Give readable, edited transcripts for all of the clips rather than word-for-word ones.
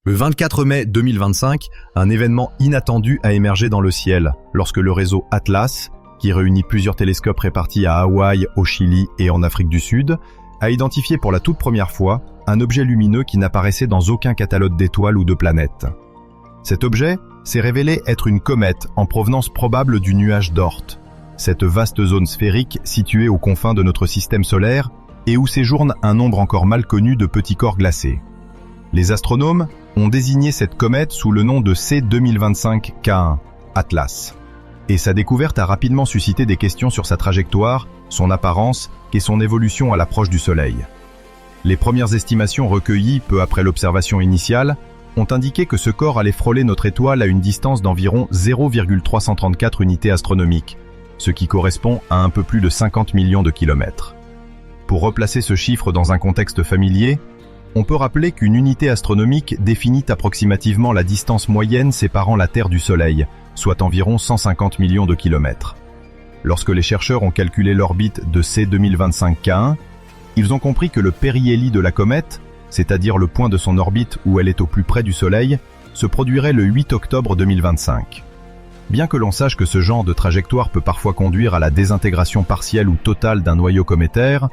Le 24 mai 2025, un événement inattendu a émergé dans le ciel lorsque le réseau Atlas, qui réunit plusieurs télescopes répartis à Hawaï, au Chili et en Afrique du Sud, a identifié pour la toute première fois un objet lumineux qui n'apparaissait dans aucun catalogue d'étoiles ou de planètes. Cet objet s'est révélé être une comète en provenance probable du nuage d'Oort, cette vaste zone sphérique située aux confins de notre système solaire et où séjourne un nombre encore mal connu de petits corps glacés. Les astronomes ont désigné cette comète sous le nom de C2025K1, Atlas. Et sa découverte a rapidement suscité des questions sur sa trajectoire, son apparence et son évolution à l'approche du Soleil. Les premières estimations recueillies peu après l'observation initiale ont indiqué que ce corps allait frôler notre étoile à une distance d'environ 0,334 unités astronomiques, ce qui correspond à un peu plus de 50 millions de kilomètres. Pour replacer ce chiffre dans un contexte familier, on peut rappeler qu'une unité astronomique définit approximativement la distance moyenne séparant la Terre du Soleil, soit environ 150 millions de kilomètres. Lorsque les chercheurs ont calculé l'orbite de C2025K1, ils ont compris que le périhélie de la comète, c'est-à-dire le point de son orbite où elle est au plus près du Soleil, se produirait le 8 octobre 2025. Bien que l'on sache que ce genre de trajectoire peut parfois conduire à la désintégration partielle ou totale d'un noyau cométaire,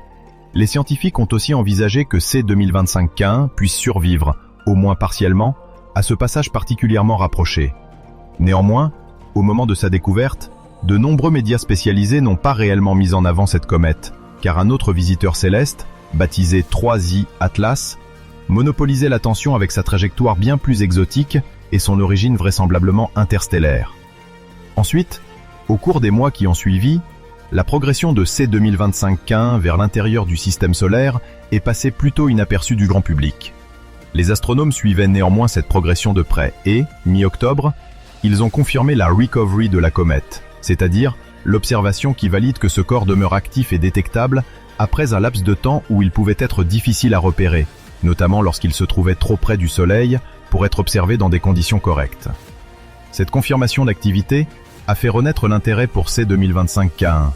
les scientifiques ont aussi envisagé que C2025K1 puisse survivre, au moins partiellement, à ce passage particulièrement rapproché. Néanmoins, au moment de sa découverte, de nombreux médias spécialisés n'ont pas réellement mis en avant cette comète, car un autre visiteur céleste, baptisé 3I Atlas, monopolisait l'attention avec sa trajectoire bien plus exotique et son origine vraisemblablement interstellaire. Ensuite, au cours des mois qui ont suivi, la progression de C2025K1 vers l'intérieur du système solaire est passée plutôt inaperçue du grand public. Les astronomes suivaient néanmoins cette progression de près et, mi-octobre, ils ont confirmé la recovery de la comète, c'est-à-dire l'observation qui valide que ce corps demeure actif et détectable après un laps de temps où il pouvait être difficile à repérer, notamment lorsqu'il se trouvait trop près du Soleil pour être observé dans des conditions correctes. Cette confirmation d'activité a fait renaître l'intérêt pour C2025K1,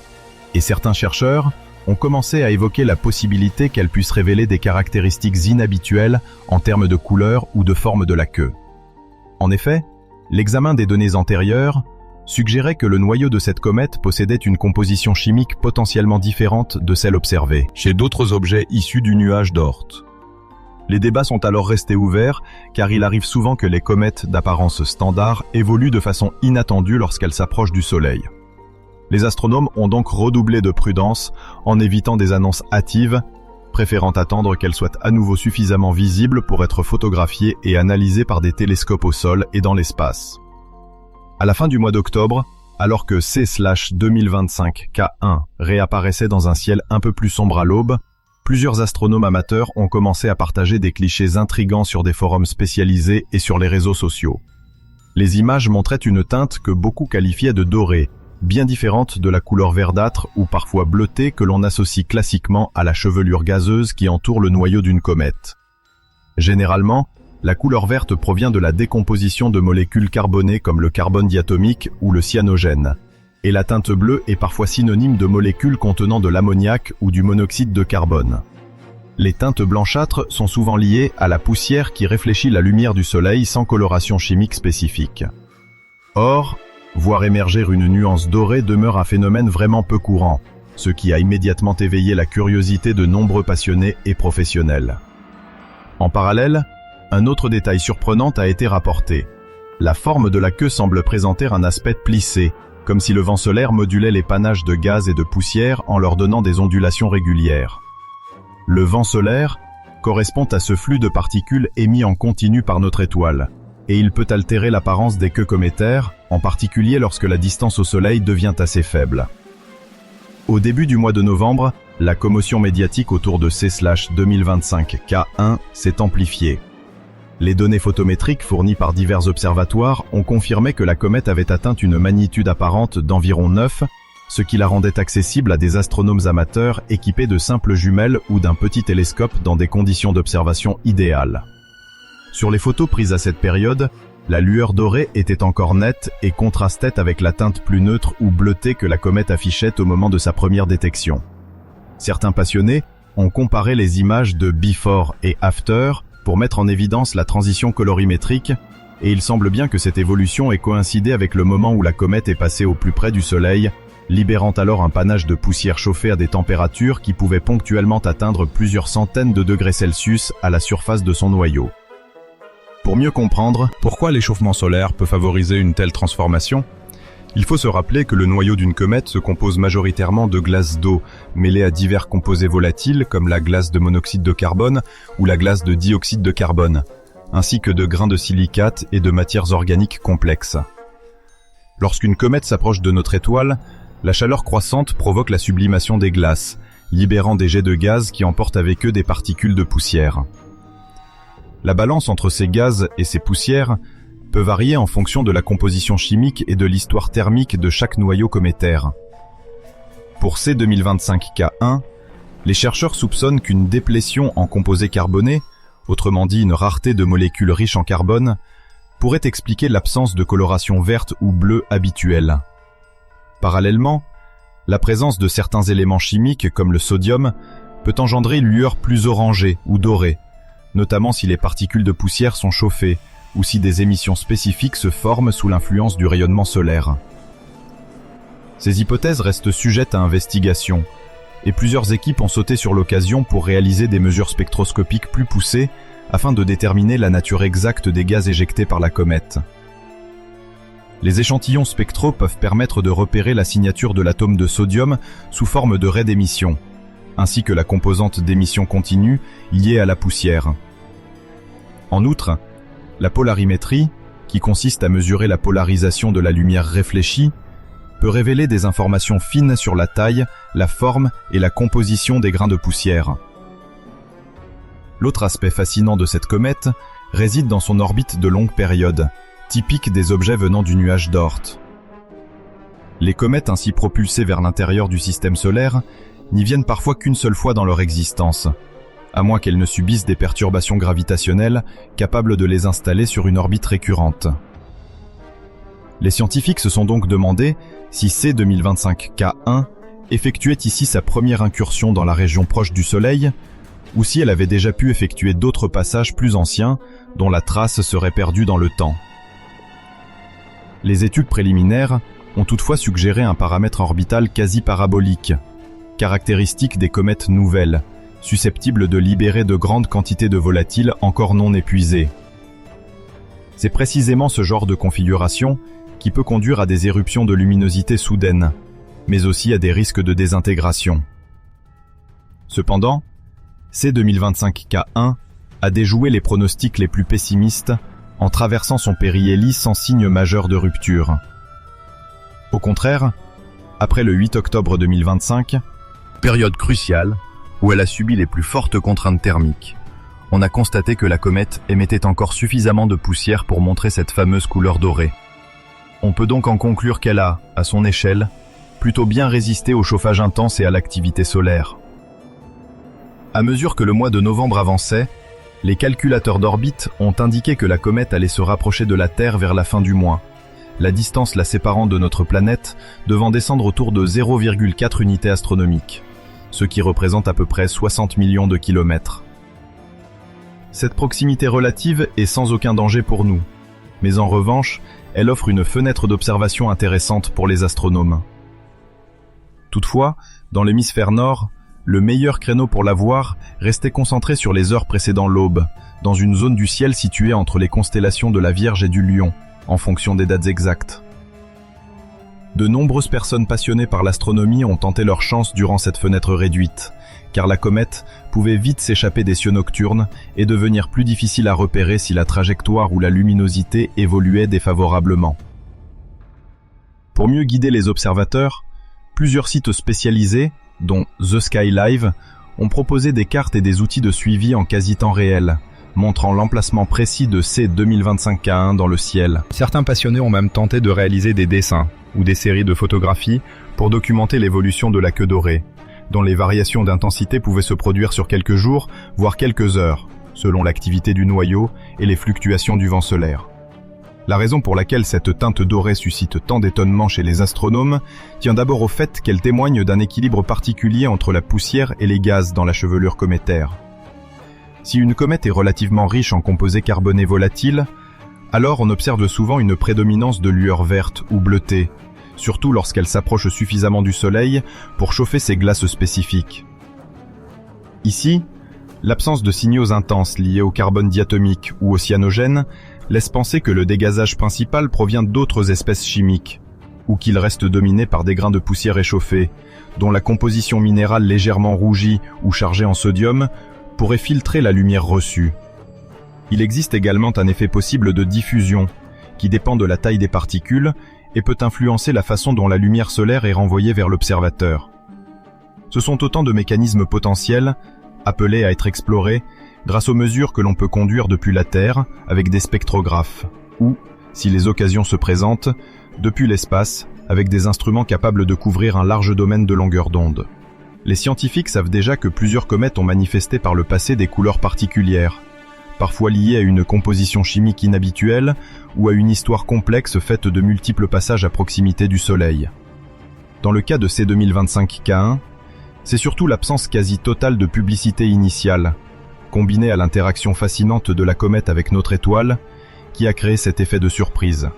et certains chercheurs ont commencé à évoquer la possibilité qu'elle puisse révéler des caractéristiques inhabituelles en termes de couleur ou de forme de la queue. En effet, l'examen des données antérieures suggérait que le noyau de cette comète possédait une composition chimique potentiellement différente de celle observée chez d'autres objets issus du nuage d'Oort. Les débats sont alors restés ouverts, car il arrive souvent que les comètes d'apparence standard évoluent de façon inattendue lorsqu'elles s'approchent du Soleil. Les astronomes ont donc redoublé de prudence en évitant des annonces hâtives, préférant attendre qu'elles soient à nouveau suffisamment visibles pour être photographiées et analysées par des télescopes au sol et dans l'espace. À la fin du mois d'octobre, alors que C/2025K1 réapparaissait dans un ciel un peu plus sombre à l'aube, plusieurs astronomes amateurs ont commencé à partager des clichés intrigants sur des forums spécialisés et sur les réseaux sociaux. Les images montraient une teinte que beaucoup qualifiaient de dorée, bien différente de la couleur verdâtre ou parfois bleutée que l'on associe classiquement à la chevelure gazeuse qui entoure le noyau d'une comète. Généralement, la couleur verte provient de la décomposition de molécules carbonées comme le carbone diatomique ou le cyanogène. Et la teinte bleue est parfois synonyme de molécules contenant de l'ammoniac ou du monoxyde de carbone. Les teintes blanchâtres sont souvent liées à la poussière qui réfléchit la lumière du Soleil sans coloration chimique spécifique. Or, voir émerger une nuance dorée demeure un phénomène vraiment peu courant, ce qui a immédiatement éveillé la curiosité de nombreux passionnés et professionnels. En parallèle, un autre détail surprenant a été rapporté. La forme de la queue semble présenter un aspect plissé, comme si le vent solaire modulait les panaches de gaz et de poussière en leur donnant des ondulations régulières. Le vent solaire correspond à ce flux de particules émis en continu par notre étoile, et il peut altérer l'apparence des queues cométaires, en particulier lorsque la distance au Soleil devient assez faible. Au début du mois de novembre, la commotion médiatique autour de C/2025K1 s'est amplifiée. Les données photométriques fournies par divers observatoires ont confirmé que la comète avait atteint une magnitude apparente d'environ 9, ce qui la rendait accessible à des astronomes amateurs équipés de simples jumelles ou d'un petit télescope dans des conditions d'observation idéales. Sur les photos prises à cette période, la lueur dorée était encore nette et contrastait avec la teinte plus neutre ou bleutée que la comète affichait au moment de sa première détection. Certains passionnés ont comparé les images de before et after pour mettre en évidence la transition colorimétrique, et il semble bien que cette évolution ait coïncidé avec le moment où la comète est passée au plus près du Soleil, libérant alors un panache de poussière chauffée à des températures qui pouvaient ponctuellement atteindre plusieurs centaines de degrés Celsius à la surface de son noyau. Pour mieux comprendre pourquoi l'échauffement solaire peut favoriser une telle transformation, il faut se rappeler que le noyau d'une comète se compose majoritairement de glace d'eau, mêlée à divers composés volatiles comme la glace de monoxyde de carbone ou la glace de dioxyde de carbone, ainsi que de grains de silicate et de matières organiques complexes. Lorsqu'une comète s'approche de notre étoile, la chaleur croissante provoque la sublimation des glaces, libérant des jets de gaz qui emportent avec eux des particules de poussière. La balance entre ces gaz et ces poussières peut varier en fonction de la composition chimique et de l'histoire thermique de chaque noyau cométaire. Pour C2025K1, les chercheurs soupçonnent qu'une déplétion en composés carbonés, autrement dit une rareté de molécules riches en carbone, pourrait expliquer l'absence de coloration verte ou bleue habituelle. Parallèlement, la présence de certains éléments chimiques comme le sodium peut engendrer une lueur plus orangée ou dorée, notamment si les particules de poussière sont chauffées ou si des émissions spécifiques se forment sous l'influence du rayonnement solaire. Ces hypothèses restent sujettes à investigation, et plusieurs équipes ont sauté sur l'occasion pour réaliser des mesures spectroscopiques plus poussées afin de déterminer la nature exacte des gaz éjectés par la comète. Les échantillons spectraux peuvent permettre de repérer la signature de l'atome de sodium sous forme de raies d'émission, ainsi que la composante d'émission continue liée à la poussière. En outre, la polarimétrie, qui consiste à mesurer la polarisation de la lumière réfléchie, peut révéler des informations fines sur la taille, la forme et la composition des grains de poussière. L'autre aspect fascinant de cette comète réside dans son orbite de longue période, typique des objets venant du nuage d'Oort. Les comètes ainsi propulsées vers l'intérieur du système solaire n'y viennent parfois qu'une seule fois dans leur existence, à moins qu'elles ne subissent des perturbations gravitationnelles capables de les installer sur une orbite récurrente. Les scientifiques se sont donc demandé si C2025K1 effectuait ici sa première incursion dans la région proche du Soleil, ou si elle avait déjà pu effectuer d'autres passages plus anciens dont la trace serait perdue dans le temps. Les études préliminaires ont toutefois suggéré un paramètre orbital quasi parabolique, caractéristique des comètes nouvelles, susceptibles de libérer de grandes quantités de volatiles encore non épuisés. C'est précisément ce genre de configuration qui peut conduire à des éruptions de luminosité soudaines, mais aussi à des risques de désintégration. Cependant, C2025K1 a déjoué les pronostics les plus pessimistes en traversant son périhélie sans signe majeur de rupture. Au contraire, après le 8 octobre 2025, période cruciale où elle a subi les plus fortes contraintes thermiques, on a constaté que la comète émettait encore suffisamment de poussière pour montrer cette fameuse couleur dorée. On peut donc en conclure qu'elle a, à son échelle, plutôt bien résisté au chauffage intense et à l'activité solaire. À mesure que le mois de novembre avançait, les calculateurs d'orbite ont indiqué que la comète allait se rapprocher de la Terre vers la fin du mois, la distance la séparant de notre planète devant descendre autour de 0,4 unités astronomiques, ce qui représente à peu près 60 millions de kilomètres. Cette proximité relative est sans aucun danger pour nous, mais en revanche, elle offre une fenêtre d'observation intéressante pour les astronomes. Toutefois, dans l'hémisphère nord, le meilleur créneau pour la voir restait concentré sur les heures précédant l'aube, dans une zone du ciel située entre les constellations de la Vierge et du Lion, en fonction des dates exactes. De nombreuses personnes passionnées par l'astronomie ont tenté leur chance durant cette fenêtre réduite, car la comète pouvait vite s'échapper des cieux nocturnes et devenir plus difficile à repérer si la trajectoire ou la luminosité évoluait défavorablement. Pour mieux guider les observateurs, plusieurs sites spécialisés, dont The Sky Live, ont proposé des cartes et des outils de suivi en quasi-temps réel, montrant l'emplacement précis de C2025K1 dans le ciel. Certains passionnés ont même tenté de réaliser des dessins ou des séries de photographies pour documenter l'évolution de la queue dorée, dont les variations d'intensité pouvaient se produire sur quelques jours, voire quelques heures, selon l'activité du noyau et les fluctuations du vent solaire. La raison pour laquelle cette teinte dorée suscite tant d'étonnement chez les astronomes tient d'abord au fait qu'elle témoigne d'un équilibre particulier entre la poussière et les gaz dans la chevelure cométaire. Si une comète est relativement riche en composés carbonés volatiles, alors on observe souvent une prédominance de lueur verte ou bleutée, surtout lorsqu'elle s'approche suffisamment du Soleil pour chauffer ses glaces spécifiques. Ici, l'absence de signaux intenses liés au carbone diatomique ou au cyanogène laisse penser que le dégazage principal provient d'autres espèces chimiques, ou qu'il reste dominé par des grains de poussière échauffés, dont la composition minérale légèrement rougie ou chargée en sodium pourrait filtrer la lumière reçue. Il existe également un effet possible de diffusion, qui dépend de la taille des particules et peut influencer la façon dont la lumière solaire est renvoyée vers l'observateur. Ce sont autant de mécanismes potentiels, appelés à être explorés, grâce aux mesures que l'on peut conduire depuis la Terre avec des spectrographes, ou, si les occasions se présentent, depuis l'espace, avec des instruments capables de couvrir un large domaine de longueur d'onde. Les scientifiques savent déjà que plusieurs comètes ont manifesté par le passé des couleurs particulières, parfois liées à une composition chimique inhabituelle ou à une histoire complexe faite de multiples passages à proximité du Soleil. Dans le cas de C2025K1, c'est surtout l'absence quasi totale de publicité initiale, combinée à l'interaction fascinante de la comète avec notre étoile, qui a créé cet effet de surprise.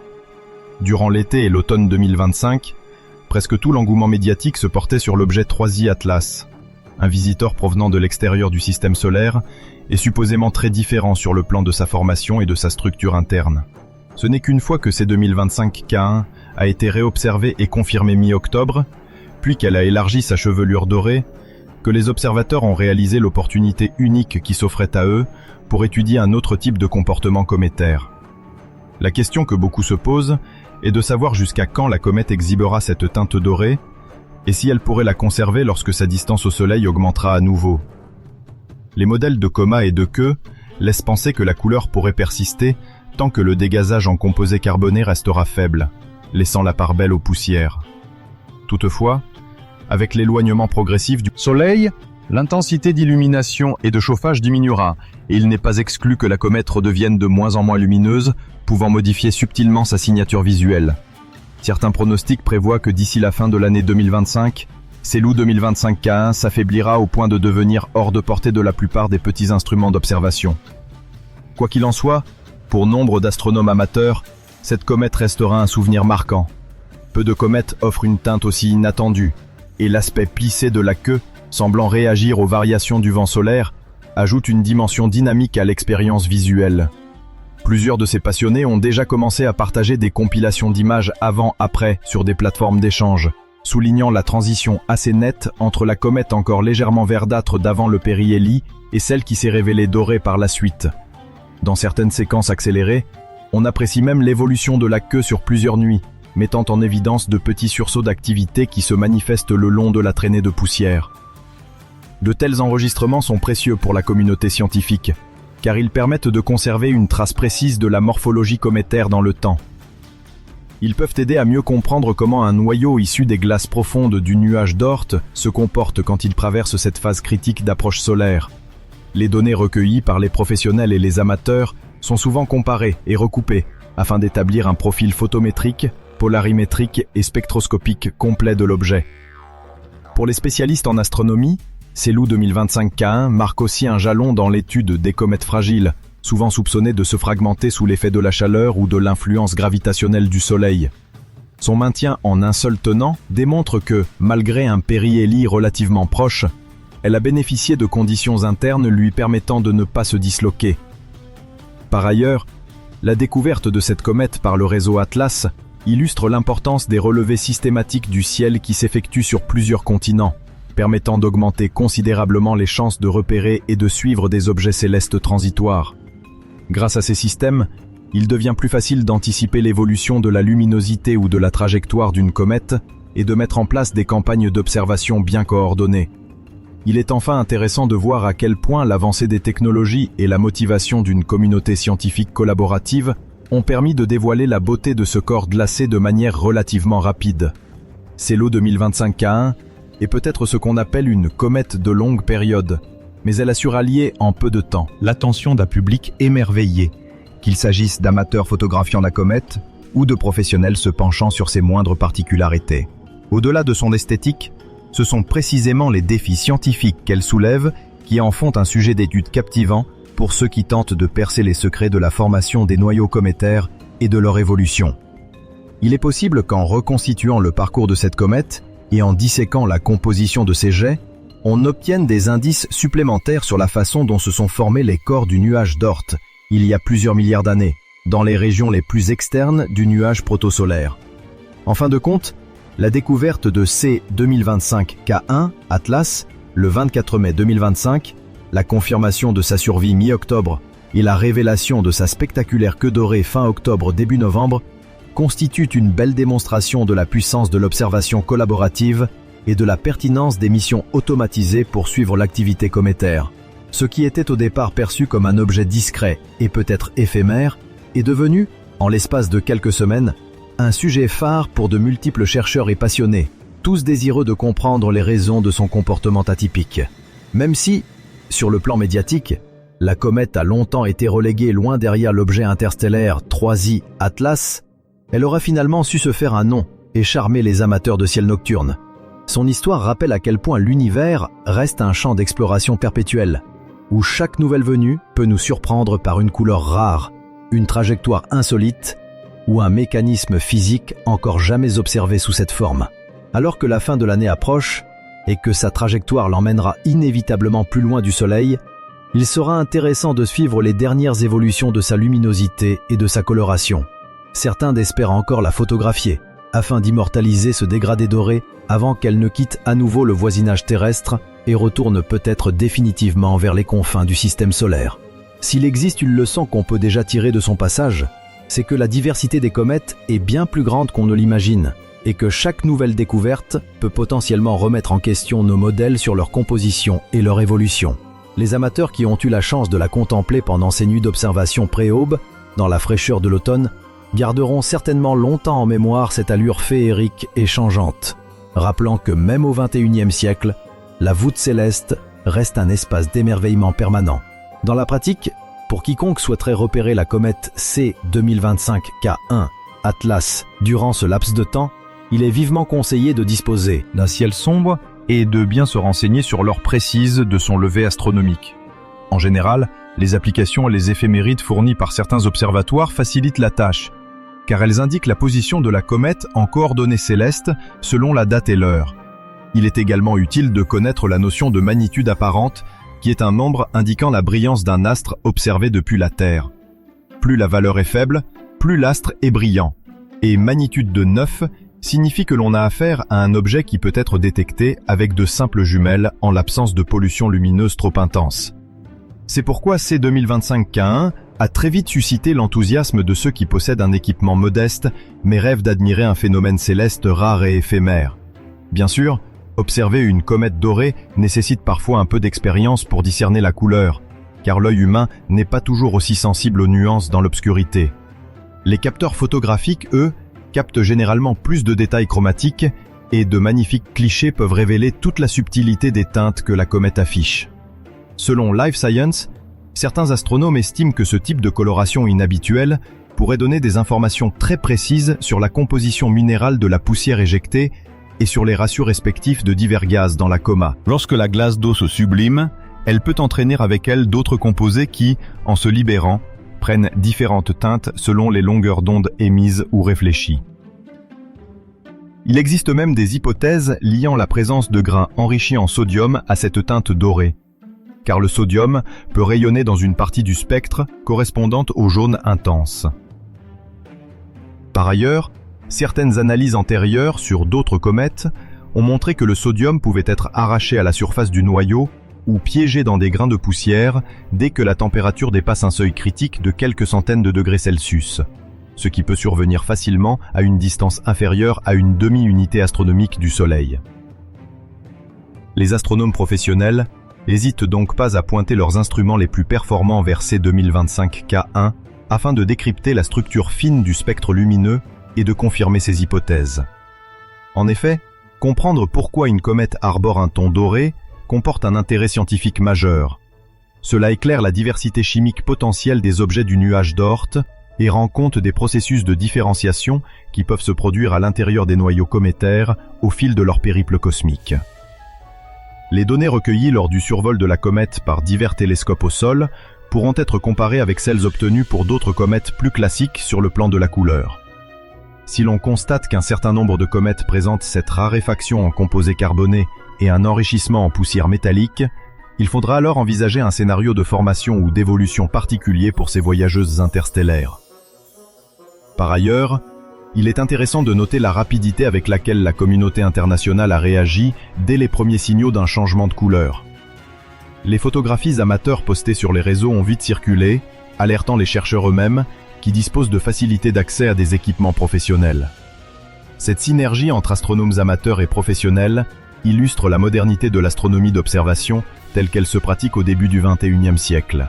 Durant l'été et l'automne 2025, presque tout l'engouement médiatique se portait sur l'objet 3I Atlas, un visiteur provenant de l'extérieur du système solaire et supposément très différent sur le plan de sa formation et de sa structure interne. Ce n'est qu'une fois que C2025K1 a été réobservée et confirmée mi-octobre, puis qu'elle a élargi sa chevelure dorée, que les observateurs ont réalisé l'opportunité unique qui s'offrait à eux pour étudier un autre type de comportement cométaire. La question que beaucoup se posent est de savoir jusqu'à quand la comète exhibera cette teinte dorée, et si elle pourrait la conserver lorsque sa distance au Soleil augmentera à nouveau. Les modèles de coma et de queue laissent penser que la couleur pourrait persister tant que le dégazage en composés carbonés restera faible, laissant la part belle aux poussières. Toutefois, avec l'éloignement progressif du Soleil, l'intensité d'illumination et de chauffage diminuera, et il n'est pas exclu que la comète redevienne de moins en moins lumineuse, pouvant modifier subtilement sa signature visuelle. Certains pronostics prévoient que d'ici la fin de l'année 2025, CELU 2025K1 s'affaiblira au point de devenir hors de portée de la plupart des petits instruments d'observation. Quoi qu'il en soit, pour nombre d'astronomes amateurs, cette comète restera un souvenir marquant. Peu de comètes offrent une teinte aussi inattendue, et l'aspect plissé de la queue, semblant réagir aux variations du vent solaire, ajoute une dimension dynamique à l'expérience visuelle. Plusieurs de ces passionnés ont déjà commencé à partager des compilations d'images avant-après sur des plateformes d'échange, soulignant la transition assez nette entre la comète encore légèrement verdâtre d'avant le périhélie et celle qui s'est révélée dorée par la suite. Dans certaines séquences accélérées, on apprécie même l'évolution de la queue sur plusieurs nuits, mettant en évidence de petits sursauts d'activité qui se manifestent le long de la traînée de poussière. De tels enregistrements sont précieux pour la communauté scientifique, car ils permettent de conserver une trace précise de la morphologie cométaire dans le temps. Ils peuvent aider à mieux comprendre comment un noyau issu des glaces profondes du nuage d'Oort se comporte quand il traverse cette phase critique d'approche solaire. Les données recueillies par les professionnels et les amateurs sont souvent comparées et recoupées afin d'établir un profil photométrique, polarimétrique et spectroscopique complet de l'objet. Pour les spécialistes en astronomie, CELU 2025K1 marque aussi un jalon dans l'étude des comètes fragiles, souvent soupçonnées de se fragmenter sous l'effet de la chaleur ou de l'influence gravitationnelle du Soleil. Son maintien en un seul tenant démontre que, malgré un périhélie relativement proche, elle a bénéficié de conditions internes lui permettant de ne pas se disloquer. Par ailleurs, la découverte de cette comète par le réseau Atlas illustre l'importance des relevés systématiques du ciel qui s'effectuent sur plusieurs continents, permettant d'augmenter considérablement les chances de repérer et de suivre des objets célestes transitoires. Grâce à ces systèmes, il devient plus facile d'anticiper l'évolution de la luminosité ou de la trajectoire d'une comète et de mettre en place des campagnes d'observation bien coordonnées. Il est enfin intéressant de voir à quel point l'avancée des technologies et la motivation d'une communauté scientifique collaborative ont permis de dévoiler la beauté de ce corps glacé de manière relativement rapide. CELU 2025K1 est peut-être ce qu'on appelle une comète de longue période, mais elle a su rallier en peu de temps l'attention d'un public émerveillé, qu'il s'agisse d'amateurs photographiant la comète ou de professionnels se penchant sur ses moindres particularités. Au-delà de son esthétique, ce sont précisément les défis scientifiques qu'elle soulève qui en font un sujet d'étude captivant pour ceux qui tentent de percer les secrets de la formation des noyaux cométaires et de leur évolution. Il est possible qu'en reconstituant le parcours de cette comète et en disséquant la composition de ses jets, on obtienne des indices supplémentaires sur la façon dont se sont formés les corps du nuage d'Oort il y a plusieurs milliards d'années, dans les régions les plus externes du nuage protosolaire. En fin de compte, la découverte de C 2025K1 Atlas le 24 mai 2025, la confirmation de sa survie mi-octobre et la révélation de sa spectaculaire queue dorée fin octobre début novembre constituent une belle démonstration de la puissance de l'observation collaborative et de la pertinence des missions automatisées pour suivre l'activité cométaire. Ce qui était au départ perçu comme un objet discret et peut-être éphémère est devenu, en l'espace de quelques semaines, un sujet phare pour de multiples chercheurs et passionnés, tous désireux de comprendre les raisons de son comportement atypique. Même si, sur le plan médiatique, la comète a longtemps été reléguée loin derrière l'objet interstellaire 3I Atlas, elle aura finalement su se faire un nom et charmer les amateurs de ciel nocturne. Son histoire rappelle à quel point l'univers reste un champ d'exploration perpétuel, où chaque nouvelle venue peut nous surprendre par une couleur rare, une trajectoire insolite ou un mécanisme physique encore jamais observé sous cette forme. Alors que la fin de l'année approche et que sa trajectoire l'emmènera inévitablement plus loin du Soleil, il sera intéressant de suivre les dernières évolutions de sa luminosité et de sa coloration. Certains espèrent encore la photographier, afin d'immortaliser ce dégradé doré avant qu'elle ne quitte à nouveau le voisinage terrestre et retourne peut-être définitivement vers les confins du système solaire. S'il existe une leçon qu'on peut déjà tirer de son passage, c'est que la diversité des comètes est bien plus grande qu'on ne l'imagine, et que chaque nouvelle découverte peut potentiellement remettre en question nos modèles sur leur composition et leur évolution. Les amateurs qui ont eu la chance de la contempler pendant ces nuits d'observation pré-aube, dans la fraîcheur de l'automne, garderont certainement longtemps en mémoire cette allure féerique et changeante, rappelant que même au XXIe siècle, la voûte céleste reste un espace d'émerveillement permanent. Dans la pratique, pour quiconque souhaiterait repérer la comète C 2025K1 Atlas durant ce laps de temps, il est vivement conseillé de disposer d'un ciel sombre et de bien se renseigner sur l'heure précise de son lever astronomique. En général, les applications et les éphémérides fournies par certains observatoires facilitent la tâche, car elles indiquent la position de la comète en coordonnées célestes selon la date et l'heure. Il est également utile de connaître la notion de magnitude apparente, qui est un nombre indiquant la brillance d'un astre observé depuis la Terre. Plus la valeur est faible, plus l'astre est brillant. Et magnitude de 9 signifie que l'on a affaire à un objet qui peut être détecté avec de simples jumelles en l'absence de pollution lumineuse trop intense. C'est pourquoi C 2025K1 a très vite suscité l'enthousiasme de ceux qui possèdent un équipement modeste mais rêvent d'admirer un phénomène céleste rare et éphémère. Bien sûr, observer une comète dorée nécessite parfois un peu d'expérience pour discerner la couleur, car l'œil humain n'est pas toujours aussi sensible aux nuances dans l'obscurité. Les capteurs photographiques, eux, captent généralement plus de détails chromatiques et de magnifiques clichés peuvent révéler toute la subtilité des teintes que la comète affiche. Selon Life Science, certains astronomes estiment que ce type de coloration inhabituelle pourrait donner des informations très précises sur la composition minérale de la poussière éjectée et sur les ratios respectifs de divers gaz dans la coma. Lorsque la glace d'eau se sublime, elle peut entraîner avec elle d'autres composés qui, en se libérant, prennent différentes teintes selon les longueurs d'onde émises ou réfléchies. Il existe même des hypothèses liant la présence de grains enrichis en sodium à cette teinte dorée, car le sodium peut rayonner dans une partie du spectre correspondante au jaune intense. Par ailleurs, certaines analyses antérieures sur d'autres comètes ont montré que le sodium pouvait être arraché à la surface du noyau ou piégé dans des grains de poussière dès que la température dépasse un seuil critique de quelques centaines de degrés Celsius, ce qui peut survenir facilement à une distance inférieure à une demi-unité astronomique du Soleil. Les astronomes professionnels n'hésitent donc pas à pointer leurs instruments les plus performants vers C 2025K1 afin de décrypter la structure fine du spectre lumineux et de confirmer ces hypothèses. En effet, comprendre pourquoi une comète arbore un ton doré comporte un intérêt scientifique majeur. Cela éclaire la diversité chimique potentielle des objets du nuage d'Oort et rend compte des processus de différenciation qui peuvent se produire à l'intérieur des noyaux cométaires au fil de leur périple cosmique. Les données recueillies lors du survol de la comète par divers télescopes au sol pourront être comparées avec celles obtenues pour d'autres comètes plus classiques sur le plan de la couleur. Si l'on constate qu'un certain nombre de comètes présentent cette raréfaction en composés carbonés et un enrichissement en poussière métallique, il faudra alors envisager un scénario de formation ou d'évolution particulier pour ces voyageuses interstellaires. Par ailleurs, il est intéressant de noter la rapidité avec laquelle la communauté internationale a réagi dès les premiers signaux d'un changement de couleur. Les photographies amateurs postées sur les réseaux ont vite circulé, alertant les chercheurs eux-mêmes qui disposent de facilités d'accès à des équipements professionnels. Cette synergie entre astronomes amateurs et professionnels illustre la modernité de l'astronomie d'observation telle qu'elle se pratique au début du XXIe siècle.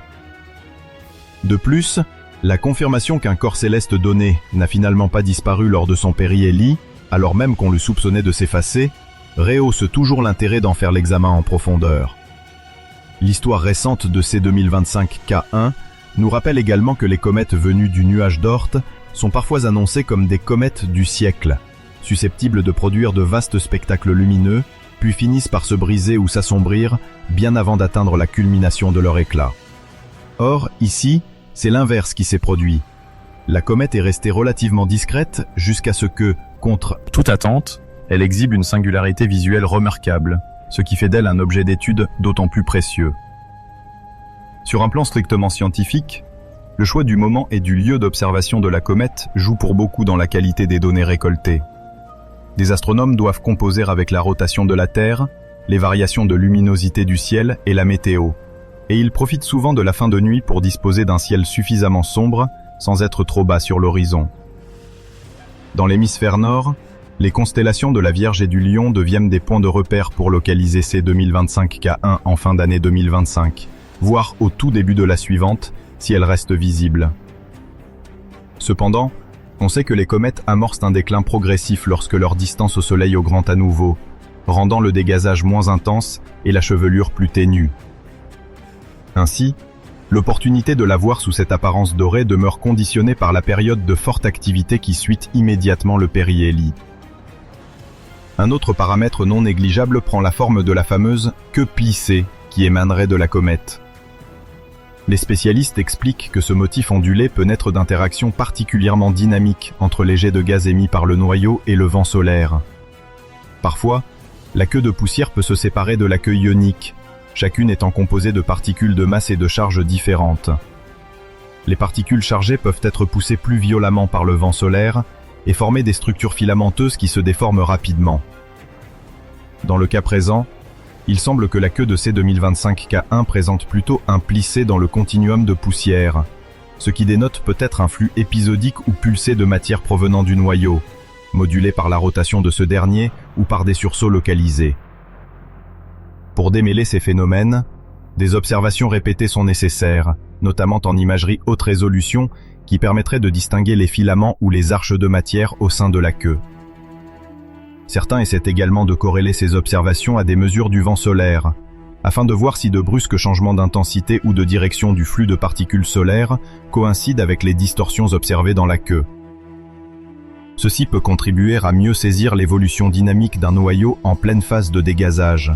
De plus, la confirmation qu'un corps céleste donné n'a finalement pas disparu lors de son périhélie, alors même qu'on le soupçonnait de s'effacer, rehausse toujours l'intérêt d'en faire l'examen en profondeur. L'histoire récente de C2025 K1 nous rappelle également que les comètes venues du nuage d'Oort sont parfois annoncées comme des comètes du siècle, susceptibles de produire de vastes spectacles lumineux, puis finissent par se briser ou s'assombrir bien avant d'atteindre la culmination de leur éclat. Or, ici, c'est l'inverse qui s'est produit. La comète est restée relativement discrète jusqu'à ce que, contre toute attente, elle exhibe une singularité visuelle remarquable, ce qui fait d'elle un objet d'étude d'autant plus précieux. Sur un plan strictement scientifique, le choix du moment et du lieu d'observation de la comète joue pour beaucoup dans la qualité des données récoltées. Des astronomes doivent composer avec la rotation de la Terre, les variations de luminosité du ciel et la météo, et ils profitent souvent de la fin de nuit pour disposer d'un ciel suffisamment sombre sans être trop bas sur l'horizon. Dans l'hémisphère nord, les constellations de la Vierge et du Lion deviennent des points de repère pour localiser C2025 K1 en fin d'année 2025, voire au tout début de la suivante, si elle reste visible. Cependant, on sait que les comètes amorcent un déclin progressif lorsque leur distance au Soleil augmente à nouveau, rendant le dégazage moins intense et la chevelure plus ténue. Ainsi, l'opportunité de la voir sous cette apparence dorée demeure conditionnée par la période de forte activité qui suit immédiatement le périhélie. Un autre paramètre non négligeable prend la forme de la fameuse queue plissée qui émanerait de la comète. Les spécialistes expliquent que ce motif ondulé peut naître d'interactions particulièrement dynamiques entre les jets de gaz émis par le noyau et le vent solaire. Parfois, la queue de poussière peut se séparer de la queue ionique, chacune étant composée de particules de masse et de charges différentes. Les particules chargées peuvent être poussées plus violemment par le vent solaire et former des structures filamenteuses qui se déforment rapidement. Dans le cas présent, il semble que la queue de C2025 K1 présente plutôt un plissé dans le continuum de poussière, ce qui dénote peut-être un flux épisodique ou pulsé de matière provenant du noyau, modulé par la rotation de ce dernier ou par des sursauts localisés. Pour démêler ces phénomènes, des observations répétées sont nécessaires, notamment en imagerie haute résolution, qui permettrait de distinguer les filaments ou les arches de matière au sein de la queue. Certains essaient également de corréler ces observations à des mesures du vent solaire, afin de voir si de brusques changements d'intensité ou de direction du flux de particules solaires coïncident avec les distorsions observées dans la queue. Ceci peut contribuer à mieux saisir l'évolution dynamique d'un noyau en pleine phase de dégazage.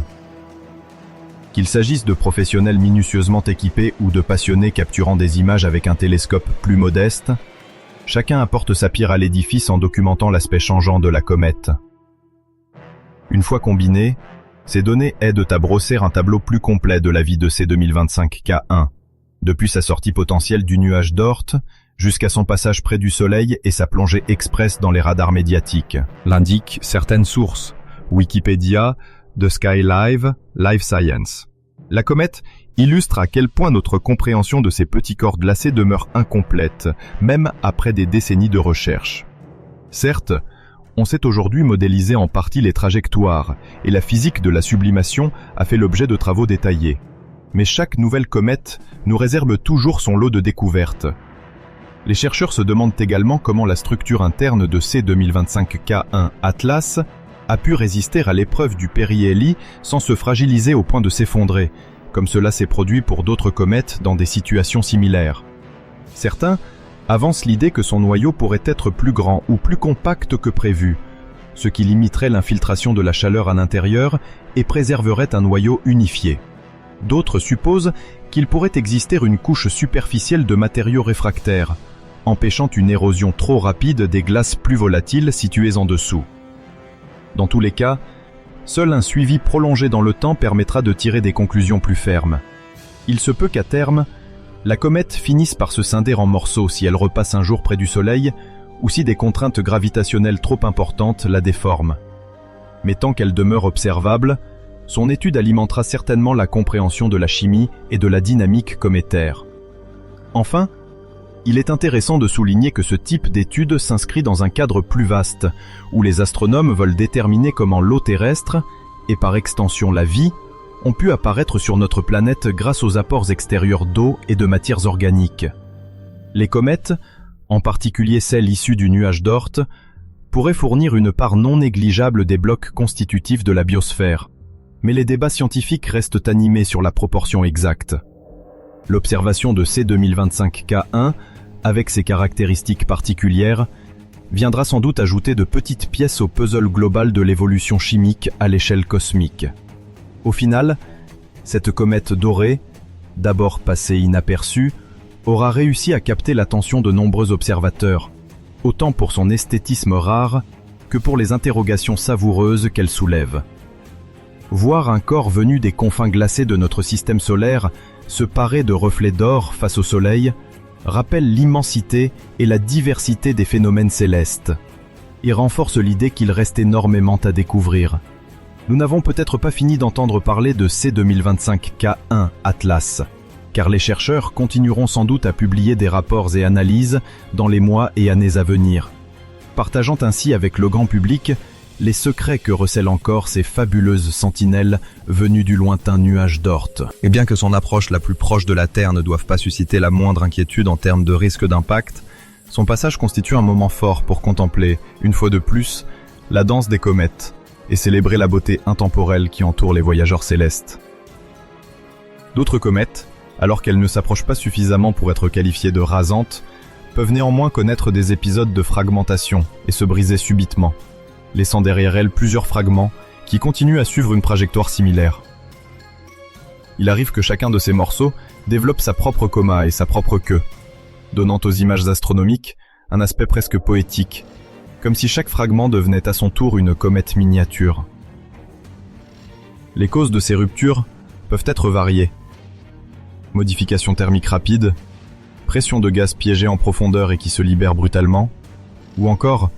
Qu'il s'agisse de professionnels minutieusement équipés ou de passionnés capturant des images avec un télescope plus modeste, chacun apporte sa pierre à l'édifice en documentant l'aspect changeant de la comète. Une fois combinées, ces données aident à brosser un tableau plus complet de la vie de C2025 K1, depuis sa sortie potentielle du nuage d'Oort jusqu'à son passage près du Soleil et sa plongée express dans les radars médiatiques, l'indiquent certaines sources, Wikipédia, The Sky Live, Live Science. La comète illustre à quel point notre compréhension de ces petits corps glacés demeure incomplète, même après des décennies de recherche. Certes, on sait aujourd'hui modéliser en partie les trajectoires, et la physique de la sublimation a fait l'objet de travaux détaillés. Mais chaque nouvelle comète nous réserve toujours son lot de découvertes. Les chercheurs se demandent également comment la structure interne de C2025 K1 Atlas a pu résister à l'épreuve du périhélie sans se fragiliser au point de s'effondrer, comme cela s'est produit pour d'autres comètes dans des situations similaires. Certains avancent l'idée que son noyau pourrait être plus grand ou plus compact que prévu, ce qui limiterait l'infiltration de la chaleur à l'intérieur et préserverait un noyau unifié. D'autres supposent qu'il pourrait exister une couche superficielle de matériaux réfractaires, empêchant une érosion trop rapide des glaces plus volatiles situées en dessous. Dans tous les cas, seul un suivi prolongé dans le temps permettra de tirer des conclusions plus fermes. Il se peut qu'à terme, la comète finisse par se scinder en morceaux si elle repasse un jour près du Soleil ou si des contraintes gravitationnelles trop importantes la déforment. Mais tant qu'elle demeure observable, son étude alimentera certainement la compréhension de la chimie et de la dynamique cométaire. Enfin, il est intéressant de souligner que ce type d'étude s'inscrit dans un cadre plus vaste, où les astronomes veulent déterminer comment l'eau terrestre, et par extension la vie, ont pu apparaître sur notre planète grâce aux apports extérieurs d'eau et de matières organiques. Les comètes, en particulier celles issues du nuage d'Oort, pourraient fournir une part non négligeable des blocs constitutifs de la biosphère. Mais les débats scientifiques restent animés sur la proportion exacte. L'observation de C2025K1, avec ses caractéristiques particulières, viendra sans doute ajouter de petites pièces au puzzle global de l'évolution chimique à l'échelle cosmique. Au final, cette comète dorée, d'abord passée inaperçue, aura réussi à capter l'attention de nombreux observateurs, autant pour son esthétisme rare que pour les interrogations savoureuses qu'elle soulève. Voir un corps venu des confins glacés de notre système solaire se parer de reflets d'or face au Soleil rappelle l'immensité et la diversité des phénomènes célestes et renforce l'idée qu'il reste énormément à découvrir. Nous n'avons peut-être pas fini d'entendre parler de C2025K1 Atlas, car les chercheurs continueront sans doute à publier des rapports et analyses dans les mois et années à venir, partageant ainsi avec le grand public les secrets que recèlent encore ces fabuleuses sentinelles venues du lointain nuage d'Oort. Et bien que son approche la plus proche de la Terre ne doive pas susciter la moindre inquiétude en termes de risque d'impact, son passage constitue un moment fort pour contempler, une fois de plus, la danse des comètes et célébrer la beauté intemporelle qui entoure les voyageurs célestes. D'autres comètes, alors qu'elles ne s'approchent pas suffisamment pour être qualifiées de rasantes, peuvent néanmoins connaître des épisodes de fragmentation et se briser subitement, laissant derrière elles plusieurs fragments qui continuent à suivre une trajectoire similaire. Il arrive que chacun de ces morceaux développe sa propre coma et sa propre queue, donnant aux images astronomiques un aspect presque poétique, comme si chaque fragment devenait à son tour une comète miniature. Les causes de ces ruptures peuvent être variées. Modification thermique rapide, pression de gaz piégé en profondeur et qui se libère brutalement, ou encore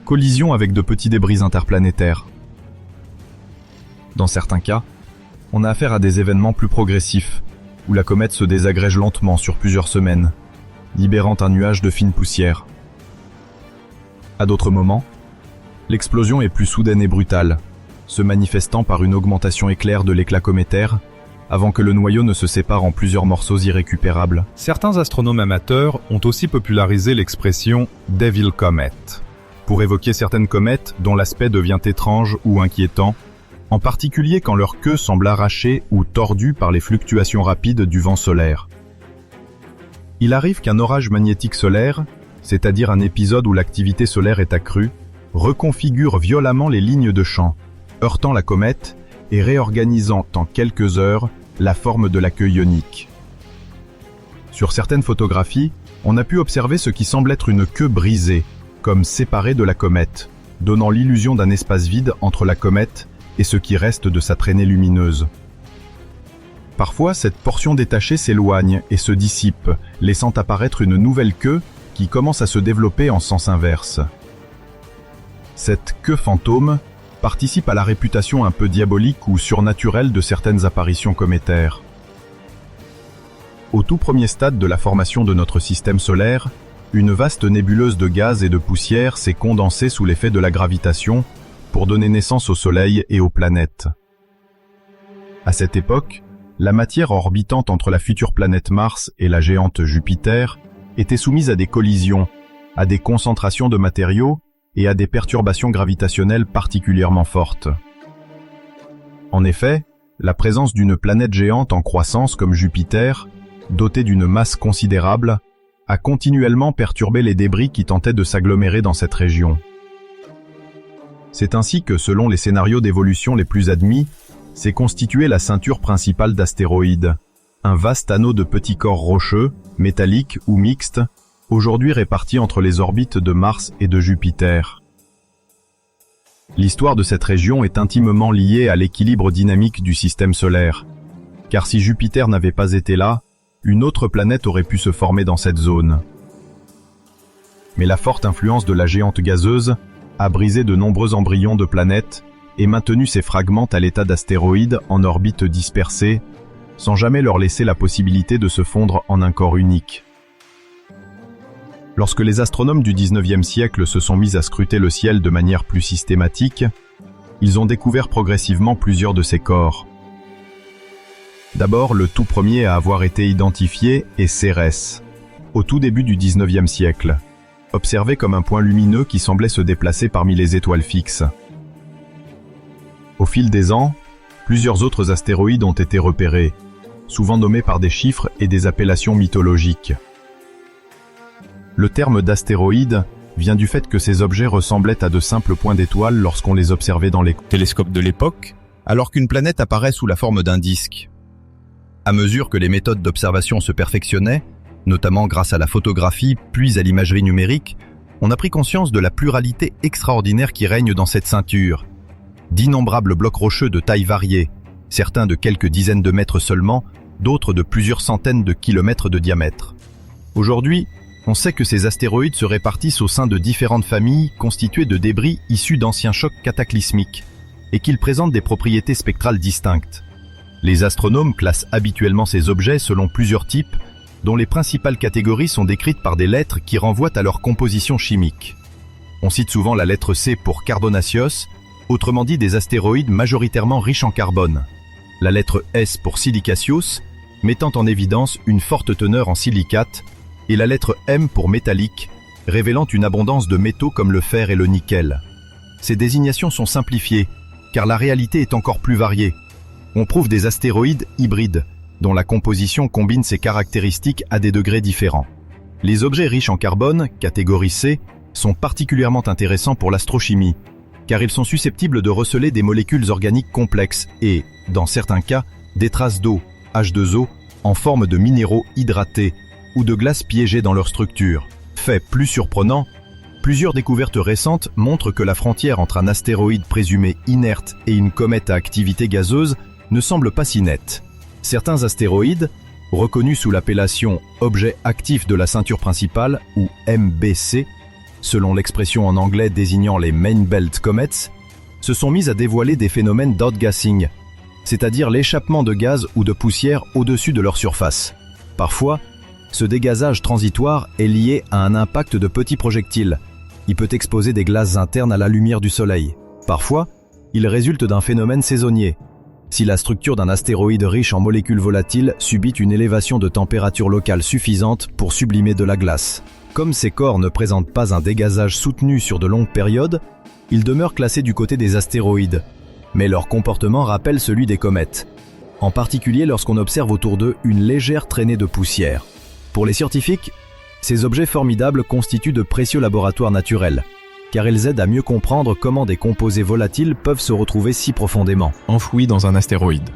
collision avec de petits débris interplanétaires. Dans certains cas, on a affaire à des événements plus progressifs, où la comète se désagrège lentement sur plusieurs semaines, libérant un nuage de fine poussière. À d'autres moments, l'explosion est plus soudaine et brutale, se manifestant par une augmentation éclair de l'éclat cométaire, avant que le noyau ne se sépare en plusieurs morceaux irrécupérables. Certains astronomes amateurs ont aussi popularisé l'expression « Devil Comet » pour évoquer certaines comètes dont l'aspect devient étrange ou inquiétant, en particulier quand leur queue semble arrachée ou tordue par les fluctuations rapides du vent solaire. Il arrive qu'un orage magnétique solaire, c'est-à-dire un épisode où l'activité solaire est accrue, reconfigure violemment les lignes de champ, heurtant la comète et réorganisant en quelques heures la forme de la queue ionique. Sur certaines photographies, on a pu observer ce qui semble être une queue brisée, comme séparée de la comète, donnant l'illusion d'un espace vide entre la comète et ce qui reste de sa traînée lumineuse. Parfois, cette portion détachée s'éloigne et se dissipe, laissant apparaître une nouvelle queue qui commence à se développer en sens inverse. Cette queue fantôme participe à la réputation un peu diabolique ou surnaturelle de certaines apparitions cométaires. Au tout premier stade de la formation de notre système solaire, une vaste nébuleuse de gaz et de poussière s'est condensée sous l'effet de la gravitation pour donner naissance au Soleil et aux planètes. À cette époque, la matière orbitante entre la future planète Mars et la géante Jupiter était soumise à des collisions, à des concentrations de matériaux et à des perturbations gravitationnelles particulièrement fortes. En effet, la présence d'une planète géante en croissance comme Jupiter, dotée d'une masse considérable, a continuellement perturbé les débris qui tentaient de s'agglomérer dans cette région. C'est ainsi que, selon les scénarios d'évolution les plus admis, s'est constituée la ceinture principale d'astéroïdes, un vaste anneau de petits corps rocheux, métalliques ou mixtes, aujourd'hui répartis entre les orbites de Mars et de Jupiter. L'histoire de cette région est intimement liée à l'équilibre dynamique du système solaire, car si Jupiter n'avait pas été là, une autre planète aurait pu se former dans cette zone. Mais la forte influence de la géante gazeuse a brisé de nombreux embryons de planètes et maintenu ces fragments à l'état d'astéroïdes en orbite dispersée, sans jamais leur laisser la possibilité de se fondre en un corps unique. Lorsque les astronomes du 19e siècle se sont mis à scruter le ciel de manière plus systématique, ils ont découvert progressivement plusieurs de ces corps. D'abord, le tout premier à avoir été identifié est Cérès, au tout début du 19e siècle, observé comme un point lumineux qui semblait se déplacer parmi les étoiles fixes. Au fil des ans, plusieurs autres astéroïdes ont été repérés, souvent nommés par des chiffres et des appellations mythologiques. Le terme d'astéroïde vient du fait que ces objets ressemblaient à de simples points d'étoiles lorsqu'on les observait dans les télescopes de l'époque, alors qu'une planète apparaît sous la forme d'un disque. À mesure que les méthodes d'observation se perfectionnaient, notamment grâce à la photographie puis à l'imagerie numérique, on a pris conscience de la pluralité extraordinaire qui règne dans cette ceinture. D'innombrables blocs rocheux de tailles variées, certains de quelques dizaines de mètres seulement, d'autres de plusieurs centaines de kilomètres de diamètre. Aujourd'hui, on sait que ces astéroïdes se répartissent au sein de différentes familles constituées de débris issus d'anciens chocs cataclysmiques et qu'ils présentent des propriétés spectrales distinctes. Les astronomes classent habituellement ces objets selon plusieurs types, dont les principales catégories sont décrites par des lettres qui renvoient à leur composition chimique. On cite souvent la lettre C pour carbonaceous, autrement dit des astéroïdes majoritairement riches en carbone. La lettre S pour silicaceous, mettant en évidence une forte teneur en silicate, et la lettre M pour métallique, révélant une abondance de métaux comme le fer et le nickel. Ces désignations sont simplifiées, car la réalité est encore plus variée. On trouve des astéroïdes hybrides, dont la composition combine ces caractéristiques à des degrés différents. Les objets riches en carbone, catégorie C, sont particulièrement intéressants pour l'astrochimie, car ils sont susceptibles de receler des molécules organiques complexes et, dans certains cas, des traces d'eau, H2O, en forme de minéraux hydratés ou de glace piégées dans leur structure. Fait plus surprenant, plusieurs découvertes récentes montrent que la frontière entre un astéroïde présumé inerte et une comète à activité gazeuse ne semble pas si nette. Certains astéroïdes, reconnus sous l'appellation « objet actif de la ceinture principale » ou MBC, selon l'expression en anglais désignant les Main Belt Comets, se sont mis à dévoiler des phénomènes d'outgassing, c'est-à-dire l'échappement de gaz ou de poussière au-dessus de leur surface. Parfois, ce dégazage transitoire est lié à un impact de petits projectiles. Il peut exposer des glaces internes à la lumière du soleil. Parfois, il résulte d'un phénomène saisonnier. Si la structure d'un astéroïde riche en molécules volatiles subit une élévation de température locale suffisante pour sublimer de la glace. Comme ces corps ne présentent pas un dégazage soutenu sur de longues périodes, ils demeurent classés du côté des astéroïdes. Mais leur comportement rappelle celui des comètes, en particulier lorsqu'on observe autour d'eux une légère traînée de poussière. Pour les scientifiques, ces objets formidables constituent de précieux laboratoires naturels, car ils aident à mieux comprendre comment des composés volatiles peuvent se retrouver si profondément enfouis dans un astéroïde.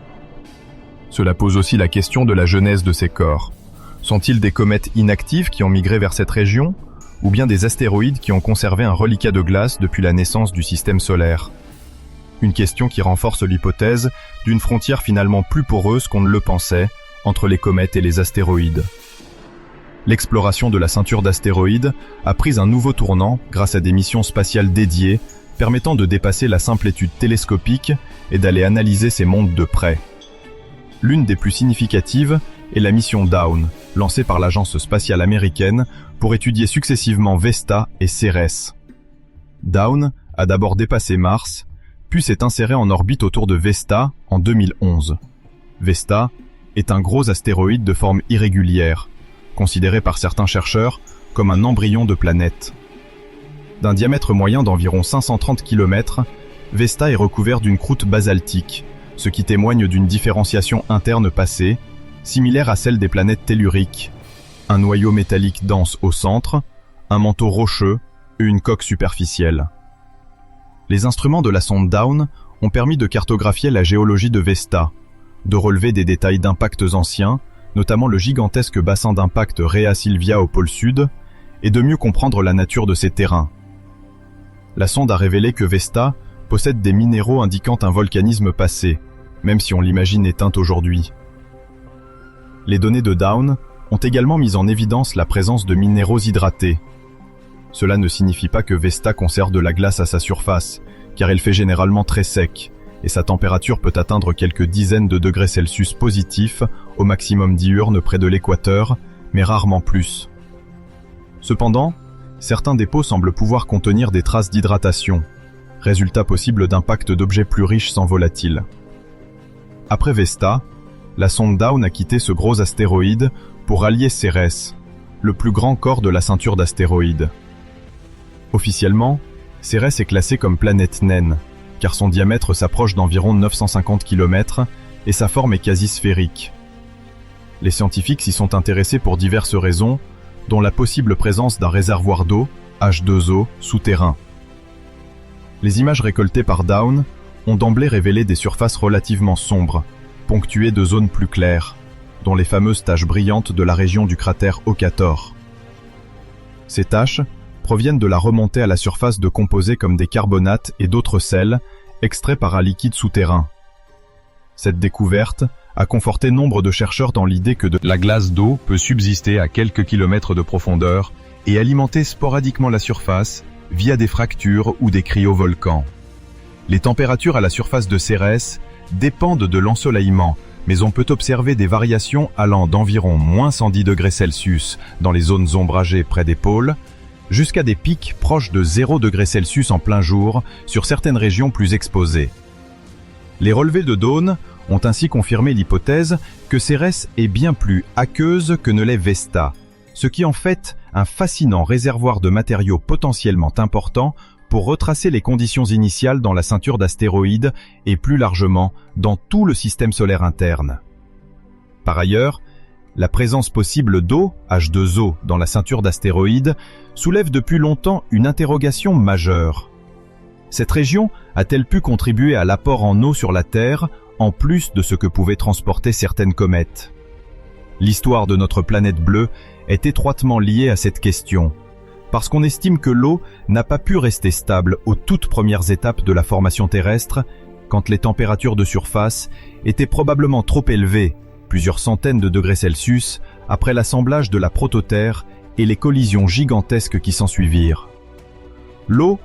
Cela pose aussi la question de la genèse de ces corps. Sont-ils des comètes inactives qui ont migré vers cette région, ou bien des astéroïdes qui ont conservé un reliquat de glace depuis la naissance du système solaire? Une question qui renforce l'hypothèse d'une frontière finalement plus poreuse qu'on ne le pensait entre les comètes et les astéroïdes. L'exploration de la ceinture d'astéroïdes a pris un nouveau tournant grâce à des missions spatiales dédiées permettant de dépasser la simple étude télescopique et d'aller analyser ces mondes de près. L'une des plus significatives est la mission Dawn, lancée par l'agence spatiale américaine pour étudier successivement Vesta et Cérès. Dawn a d'abord dépassé Mars, puis s'est insérée en orbite autour de Vesta en 2011. Vesta est un gros astéroïde de forme irrégulière, considéré par certains chercheurs comme un embryon de planète. D'un diamètre moyen d'environ 530 km, Vesta est recouvert d'une croûte basaltique, ce qui témoigne d'une différenciation interne passée, similaire à celle des planètes telluriques. Un noyau métallique dense au centre, un manteau rocheux et une coque superficielle. Les instruments de la sonde Dawn ont permis de cartographier la géologie de Vesta, de relever des détails d'impacts anciens, notamment le gigantesque bassin d'impact Rhea Silvia au pôle sud, et de mieux comprendre la nature de ces terrains. La sonde a révélé que Vesta possède des minéraux indiquant un volcanisme passé, même si on l'imagine éteinte aujourd'hui. Les données de Dawn ont également mis en évidence la présence de minéraux hydratés. Cela ne signifie pas que Vesta conserve de la glace à sa surface, car elle fait généralement très sec, et sa température peut atteindre quelques dizaines de degrés Celsius positifs au maximum diurne près de l'équateur, mais rarement plus. Cependant, certains dépôts semblent pouvoir contenir des traces d'hydratation, résultat possible d'impact d'objets plus riches sans volatiles. Après Vesta, la sonde Dawn a quitté ce gros astéroïde pour allier Cérès, le plus grand corps de la ceinture d'astéroïdes. Officiellement, Cérès est classé comme planète naine, car son diamètre s'approche d'environ 950 km et sa forme est quasi sphérique. Les scientifiques s'y sont intéressés pour diverses raisons, dont la possible présence d'un réservoir d'eau, H2O, souterrain. Les images récoltées par Dawn ont d'emblée révélé des surfaces relativement sombres, ponctuées de zones plus claires, dont les fameuses taches brillantes de la région du cratère Okator. Ces taches proviennent de la remontée à la surface de composés comme des carbonates et d'autres sels, extraits par un liquide souterrain. Cette découverte a conforté nombre de chercheurs dans l'idée que La glace d'eau peut subsister à quelques kilomètres de profondeur et alimenter sporadiquement la surface via des fractures ou des cryovolcans. Les températures à la surface de Cérès dépendent de l'ensoleillement, mais on peut observer des variations allant d'environ -110 degrés Celsius dans les zones ombragées près des pôles, jusqu'à des pics proches de 0 degrés Celsius en plein jour sur certaines régions plus exposées. Les relevés de Dawn ont ainsi confirmé l'hypothèse que Cérès est bien plus aqueuse que ne l'est Vesta, ce qui en fait un fascinant réservoir de matériaux potentiellement importants pour retracer les conditions initiales dans la ceinture d'astéroïdes et plus largement dans tout le système solaire interne. Par ailleurs, la présence possible d'eau, H2O, dans la ceinture d'astéroïdes soulève depuis longtemps une interrogation majeure. Cette région a-t-elle pu contribuer à l'apport en eau sur la Terre, en plus de ce que pouvaient transporter certaines comètes? L'histoire de notre planète bleue est étroitement liée à cette question, parce qu'on estime que l'eau n'a pas pu rester stable aux toutes premières étapes de la formation terrestre, quand les températures de surface étaient probablement trop élevées, plusieurs centaines de degrés Celsius, après l'assemblage de la prototerre et les collisions gigantesques qui s'ensuivirent. L'eau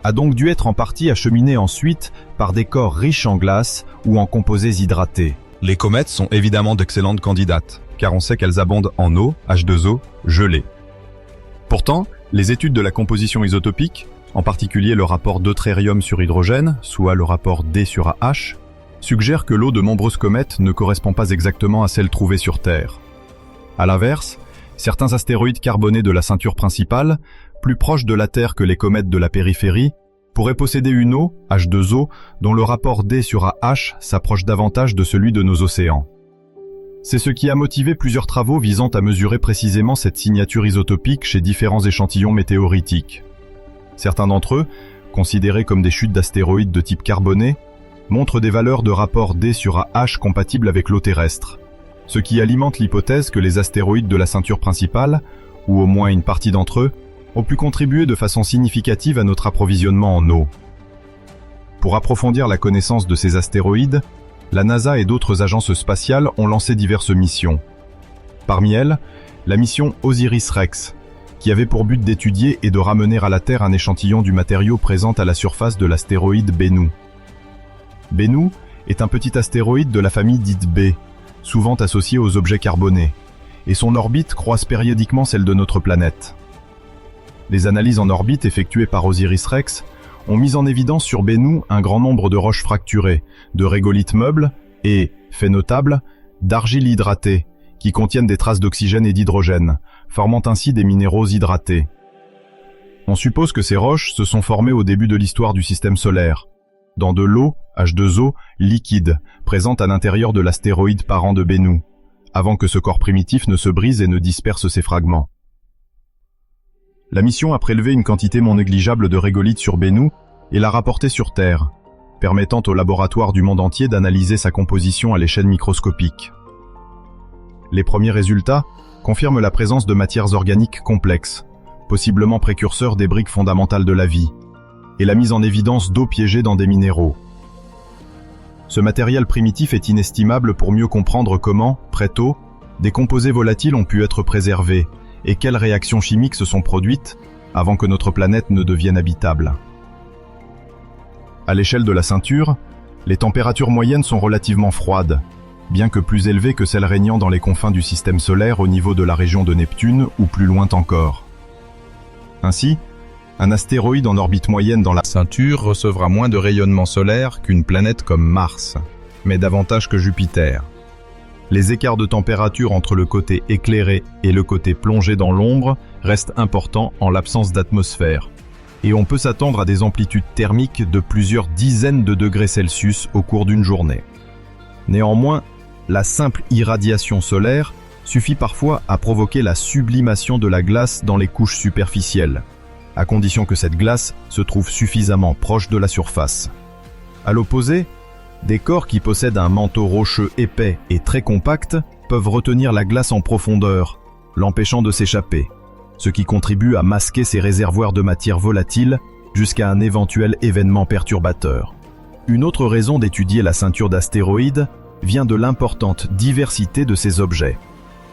a donc dû être en partie acheminée ensuite par des corps riches en glace ou en composés hydratés. Les comètes sont évidemment d'excellentes candidates, car on sait qu'elles abondent en eau, H2O, gelée. Pourtant, les études de la composition isotopique, en particulier le rapport deutérium sur hydrogène, soit le rapport D sur AH, suggèrent que l'eau de nombreuses comètes ne correspond pas exactement à celle trouvée sur Terre. À l'inverse, certains astéroïdes carbonés de la ceinture principale, plus proches de la Terre que les comètes de la périphérie, pourraient posséder une eau, H2O, dont le rapport D sur AH s'approche davantage de celui de nos océans. C'est ce qui a motivé plusieurs travaux visant à mesurer précisément cette signature isotopique chez différents échantillons météoritiques. Certains d'entre eux, considérés comme des chutes d'astéroïdes de type carboné, montrent des valeurs de rapport D sur AH compatibles avec l'eau terrestre, ce qui alimente l'hypothèse que les astéroïdes de la ceinture principale, ou au moins une partie d'entre eux, ont pu contribuer de façon significative à notre approvisionnement en eau. Pour approfondir la connaissance de ces astéroïdes, la NASA et d'autres agences spatiales ont lancé diverses missions. Parmi elles, la mission OSIRIS-REx, qui avait pour but d'étudier et de ramener à la Terre un échantillon du matériau présent à la surface de l'astéroïde Bennu. Bennu est un petit astéroïde de la famille dite B, souvent associé aux objets carbonés, et son orbite croise périodiquement celle de notre planète. Les analyses en orbite effectuées par OSIRIS-REx ont mis en évidence sur Bennu un grand nombre de roches fracturées, de régolithes meubles et, fait notable, d'argile hydratée, qui contiennent des traces d'oxygène et d'hydrogène, formant ainsi des minéraux hydratés. On suppose que ces roches se sont formées au début de l'histoire du système solaire, dans de l'eau, H2O, liquide, présente à l'intérieur de l'astéroïde parent de Bennu, avant que ce corps primitif ne se brise et ne disperse ses fragments. La mission a prélevé une quantité non négligeable de régolithes sur Bennu, et la rapporter sur Terre, permettant aux laboratoires du monde entier d'analyser sa composition à l'échelle microscopique. Les premiers résultats confirment la présence de matières organiques complexes, possiblement précurseurs des briques fondamentales de la vie, et la mise en évidence d'eau piégée dans des minéraux. Ce matériel primitif est inestimable pour mieux comprendre comment, très tôt, des composés volatiles ont pu être préservés et quelles réactions chimiques se sont produites avant que notre planète ne devienne habitable. À l'échelle de la ceinture, les températures moyennes sont relativement froides, bien que plus élevées que celles régnant dans les confins du système solaire au niveau de la région de Neptune ou plus loin encore. Ainsi, un astéroïde en orbite moyenne dans la ceinture recevra moins de rayonnement solaire qu'une planète comme Mars, mais davantage que Jupiter. Les écarts de température entre le côté éclairé et le côté plongé dans l'ombre restent importants en l'absence d'atmosphère, et on peut s'attendre à des amplitudes thermiques de plusieurs dizaines de degrés Celsius au cours d'une journée. Néanmoins, la simple irradiation solaire suffit parfois à provoquer la sublimation de la glace dans les couches superficielles, à condition que cette glace se trouve suffisamment proche de la surface. À l'opposé, des corps qui possèdent un manteau rocheux épais et très compact peuvent retenir la glace en profondeur, l'empêchant de s'échapper, ce qui contribue à masquer ces réservoirs de matière volatile jusqu'à un éventuel événement perturbateur. Une autre raison d'étudier la ceinture d'astéroïdes vient de l'importante diversité de ces objets.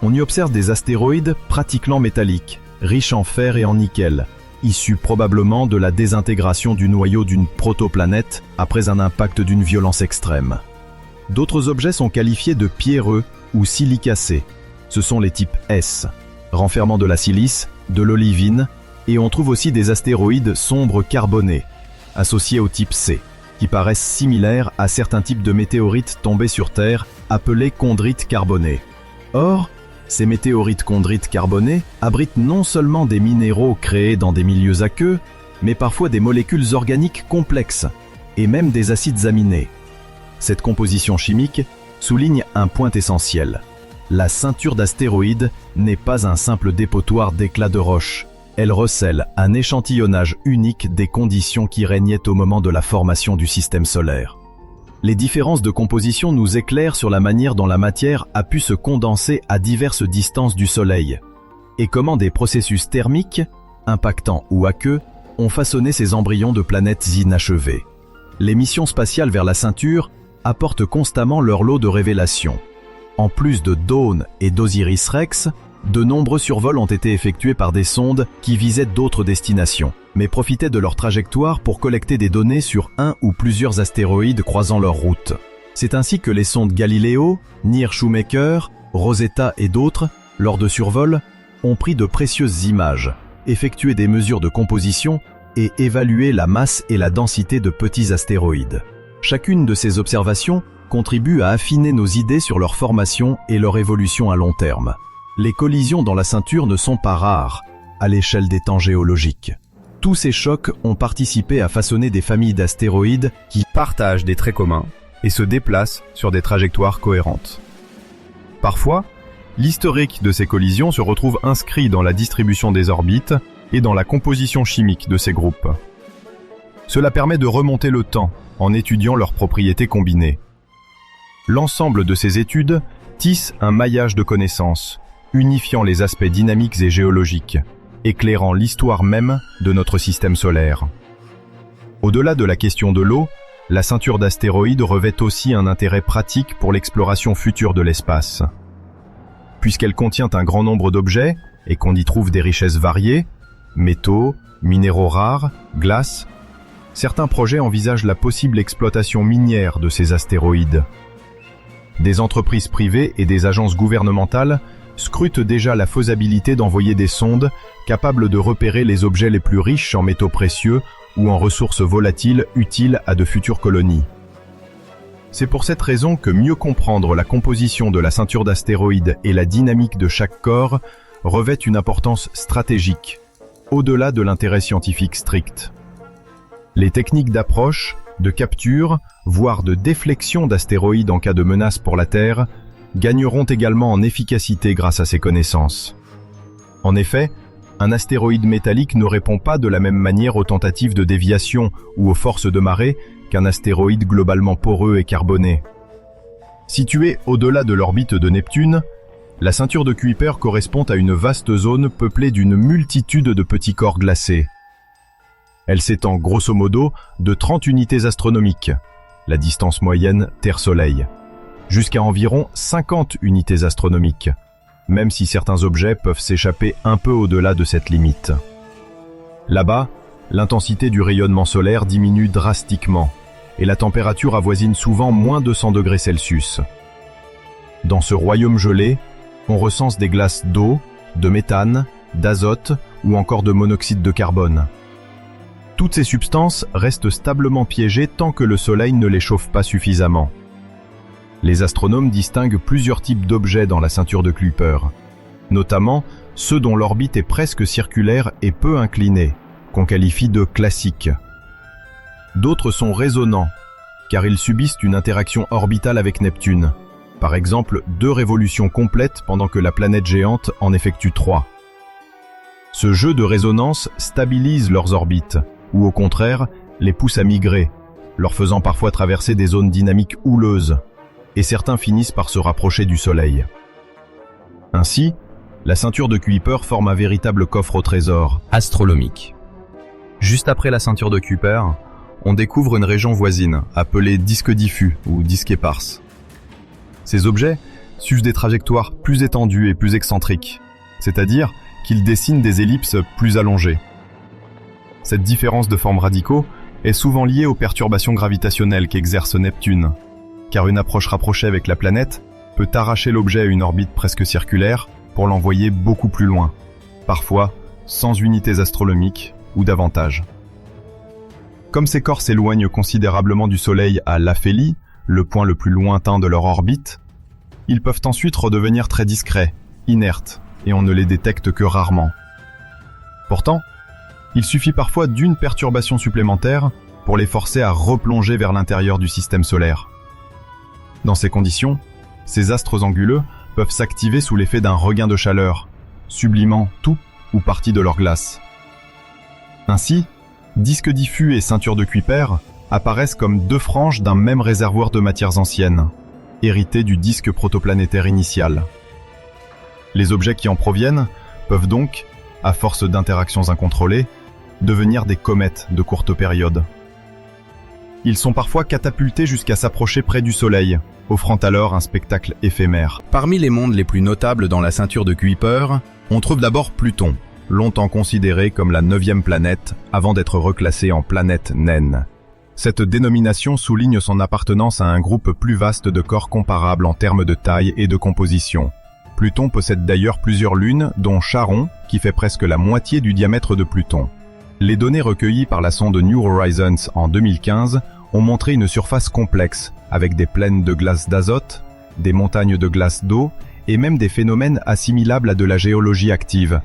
On y observe des astéroïdes pratiquement métalliques, riches en fer et en nickel, issus probablement de la désintégration du noyau d'une protoplanète après un impact d'une violence extrême. D'autres objets sont qualifiés de pierreux ou silicacés. Ce sont les types S, renfermant de la silice, de l'olivine, et on trouve aussi des astéroïdes sombres carbonés, associés au type C, qui paraissent similaires à certains types de météorites tombés sur Terre, appelés chondrites carbonés. Or, ces météorites chondrites carbonés abritent non seulement des minéraux créés dans des milieux aqueux, mais parfois des molécules organiques complexes, et même des acides aminés. Cette composition chimique souligne un point essentiel. La ceinture d'astéroïdes n'est pas un simple dépotoir d'éclats de roche. Elle recèle un échantillonnage unique des conditions qui régnaient au moment de la formation du système solaire. Les différences de composition nous éclairent sur la manière dont la matière a pu se condenser à diverses distances du Soleil, et comment des processus thermiques, impactants ou aqueux, ont façonné ces embryons de planètes inachevées. Les missions spatiales vers la ceinture apportent constamment leur lot de révélations. En plus de Dawn et d'Osiris-Rex, de nombreux survols ont été effectués par des sondes qui visaient d'autres destinations, mais profitaient de leur trajectoire pour collecter des données sur un ou plusieurs astéroïdes croisant leur route. C'est ainsi que les sondes Galileo, Near-Shoemaker, Rosetta et d'autres, lors de survols, ont pris de précieuses images, effectué des mesures de composition et évalué la masse et la densité de petits astéroïdes. Chacune de ces observations contribue à affiner nos idées sur leur formation et leur évolution à long terme. Les collisions dans la ceinture ne sont pas rares, à l'échelle des temps géologiques. Tous ces chocs ont participé à façonner des familles d'astéroïdes qui partagent des traits communs et se déplacent sur des trajectoires cohérentes. Parfois, l'historique de ces collisions se retrouve inscrit dans la distribution des orbites et dans la composition chimique de ces groupes. Cela permet de remonter le temps en étudiant leurs propriétés combinées. L'ensemble de ces études tisse un maillage de connaissances, unifiant les aspects dynamiques et géologiques, éclairant l'histoire même de notre système solaire. Au-delà de la question de l'eau, la ceinture d'astéroïdes revêt aussi un intérêt pratique pour l'exploration future de l'espace. Puisqu'elle contient un grand nombre d'objets et qu'on y trouve des richesses variées, métaux, minéraux rares, glaces, certains projets envisagent la possible exploitation minière de ces astéroïdes. Des entreprises privées et des agences gouvernementales scrutent déjà la faisabilité d'envoyer des sondes capables de repérer les objets les plus riches en métaux précieux ou en ressources volatiles utiles à de futures colonies. C'est pour cette raison que mieux comprendre la composition de la ceinture d'astéroïdes et la dynamique de chaque corps revêt une importance stratégique, au-delà de l'intérêt scientifique strict. Les techniques d'approche, de capture, voire de déflexion d'astéroïdes en cas de menace pour la Terre, gagneront également en efficacité grâce à ces connaissances. En effet, un astéroïde métallique ne répond pas de la même manière aux tentatives de déviation ou aux forces de marée qu'un astéroïde globalement poreux et carboné. Situé au-delà de l'orbite de Neptune, la ceinture de Kuiper correspond à une vaste zone peuplée d'une multitude de petits corps glacés. Elle s'étend grosso modo de 30 unités astronomiques, la distance moyenne Terre-Soleil, jusqu'à environ 50 unités astronomiques, même si certains objets peuvent s'échapper un peu au-delà de cette limite. Là-bas, l'intensité du rayonnement solaire diminue drastiquement et la température avoisine souvent moins de 100 degrés Celsius. Dans ce royaume gelé, on recense des glaces d'eau, de méthane, d'azote ou encore de monoxyde de carbone. Toutes ces substances restent stablement piégées tant que le Soleil ne les chauffe pas suffisamment. Les astronomes distinguent plusieurs types d'objets dans la ceinture de Kuiper, notamment ceux dont l'orbite est presque circulaire et peu inclinée, qu'on qualifie de classiques. D'autres sont résonnants, car ils subissent une interaction orbitale avec Neptune, par exemple 2 révolutions complètes pendant que la planète géante en effectue 3. Ce jeu de résonance stabilise leurs orbites, ou au contraire, les pousse à migrer, leur faisant parfois traverser des zones dynamiques houleuses, et certains finissent par se rapprocher du Soleil. Ainsi, la ceinture de Kuiper forme un véritable coffre au trésor Astronomique. Juste après la ceinture de Kuiper, on découvre une région voisine, appelée disque diffus ou disque éparse. Ces objets suivent des trajectoires plus étendues et plus excentriques, c'est-à-dire qu'ils dessinent des ellipses plus allongées. Cette différence de formes radicaux est souvent liée aux perturbations gravitationnelles qu'exerce Neptune, car une approche rapprochée avec la planète peut arracher l'objet à une orbite presque circulaire pour l'envoyer beaucoup plus loin, parfois sans unités astronomiques ou davantage. Comme ces corps s'éloignent considérablement du Soleil à l'aphélie, le point le plus lointain de leur orbite, ils peuvent ensuite redevenir très discrets, inertes, et on ne les détecte que rarement. Pourtant, il suffit parfois d'une perturbation supplémentaire pour les forcer à replonger vers l'intérieur du système solaire. Dans ces conditions, ces astres anguleux peuvent s'activer sous l'effet d'un regain de chaleur, sublimant tout ou partie de leur glace. Ainsi, disque diffus et ceinture de Kuiper apparaissent comme 2 franges d'un même réservoir de matières anciennes, hérité du disque protoplanétaire initial. Les objets qui en proviennent peuvent donc, à force d'interactions incontrôlées, devenir des comètes de courte période. Ils sont parfois catapultés jusqu'à s'approcher près du Soleil, offrant alors un spectacle éphémère. Parmi les mondes les plus notables dans la ceinture de Kuiper, on trouve d'abord Pluton, longtemps considéré comme la 9e planète avant d'être reclassé en planète naine. Cette dénomination souligne son appartenance à un groupe plus vaste de corps comparables en termes de taille et de composition. Pluton possède d'ailleurs plusieurs lunes, dont Charon, qui fait presque la moitié du diamètre de Pluton. Les données recueillies par la sonde New Horizons en 2015 ont montré une surface complexe, avec des plaines de glace d'azote, des montagnes de glace d'eau et même des phénomènes assimilables à de la géologie active,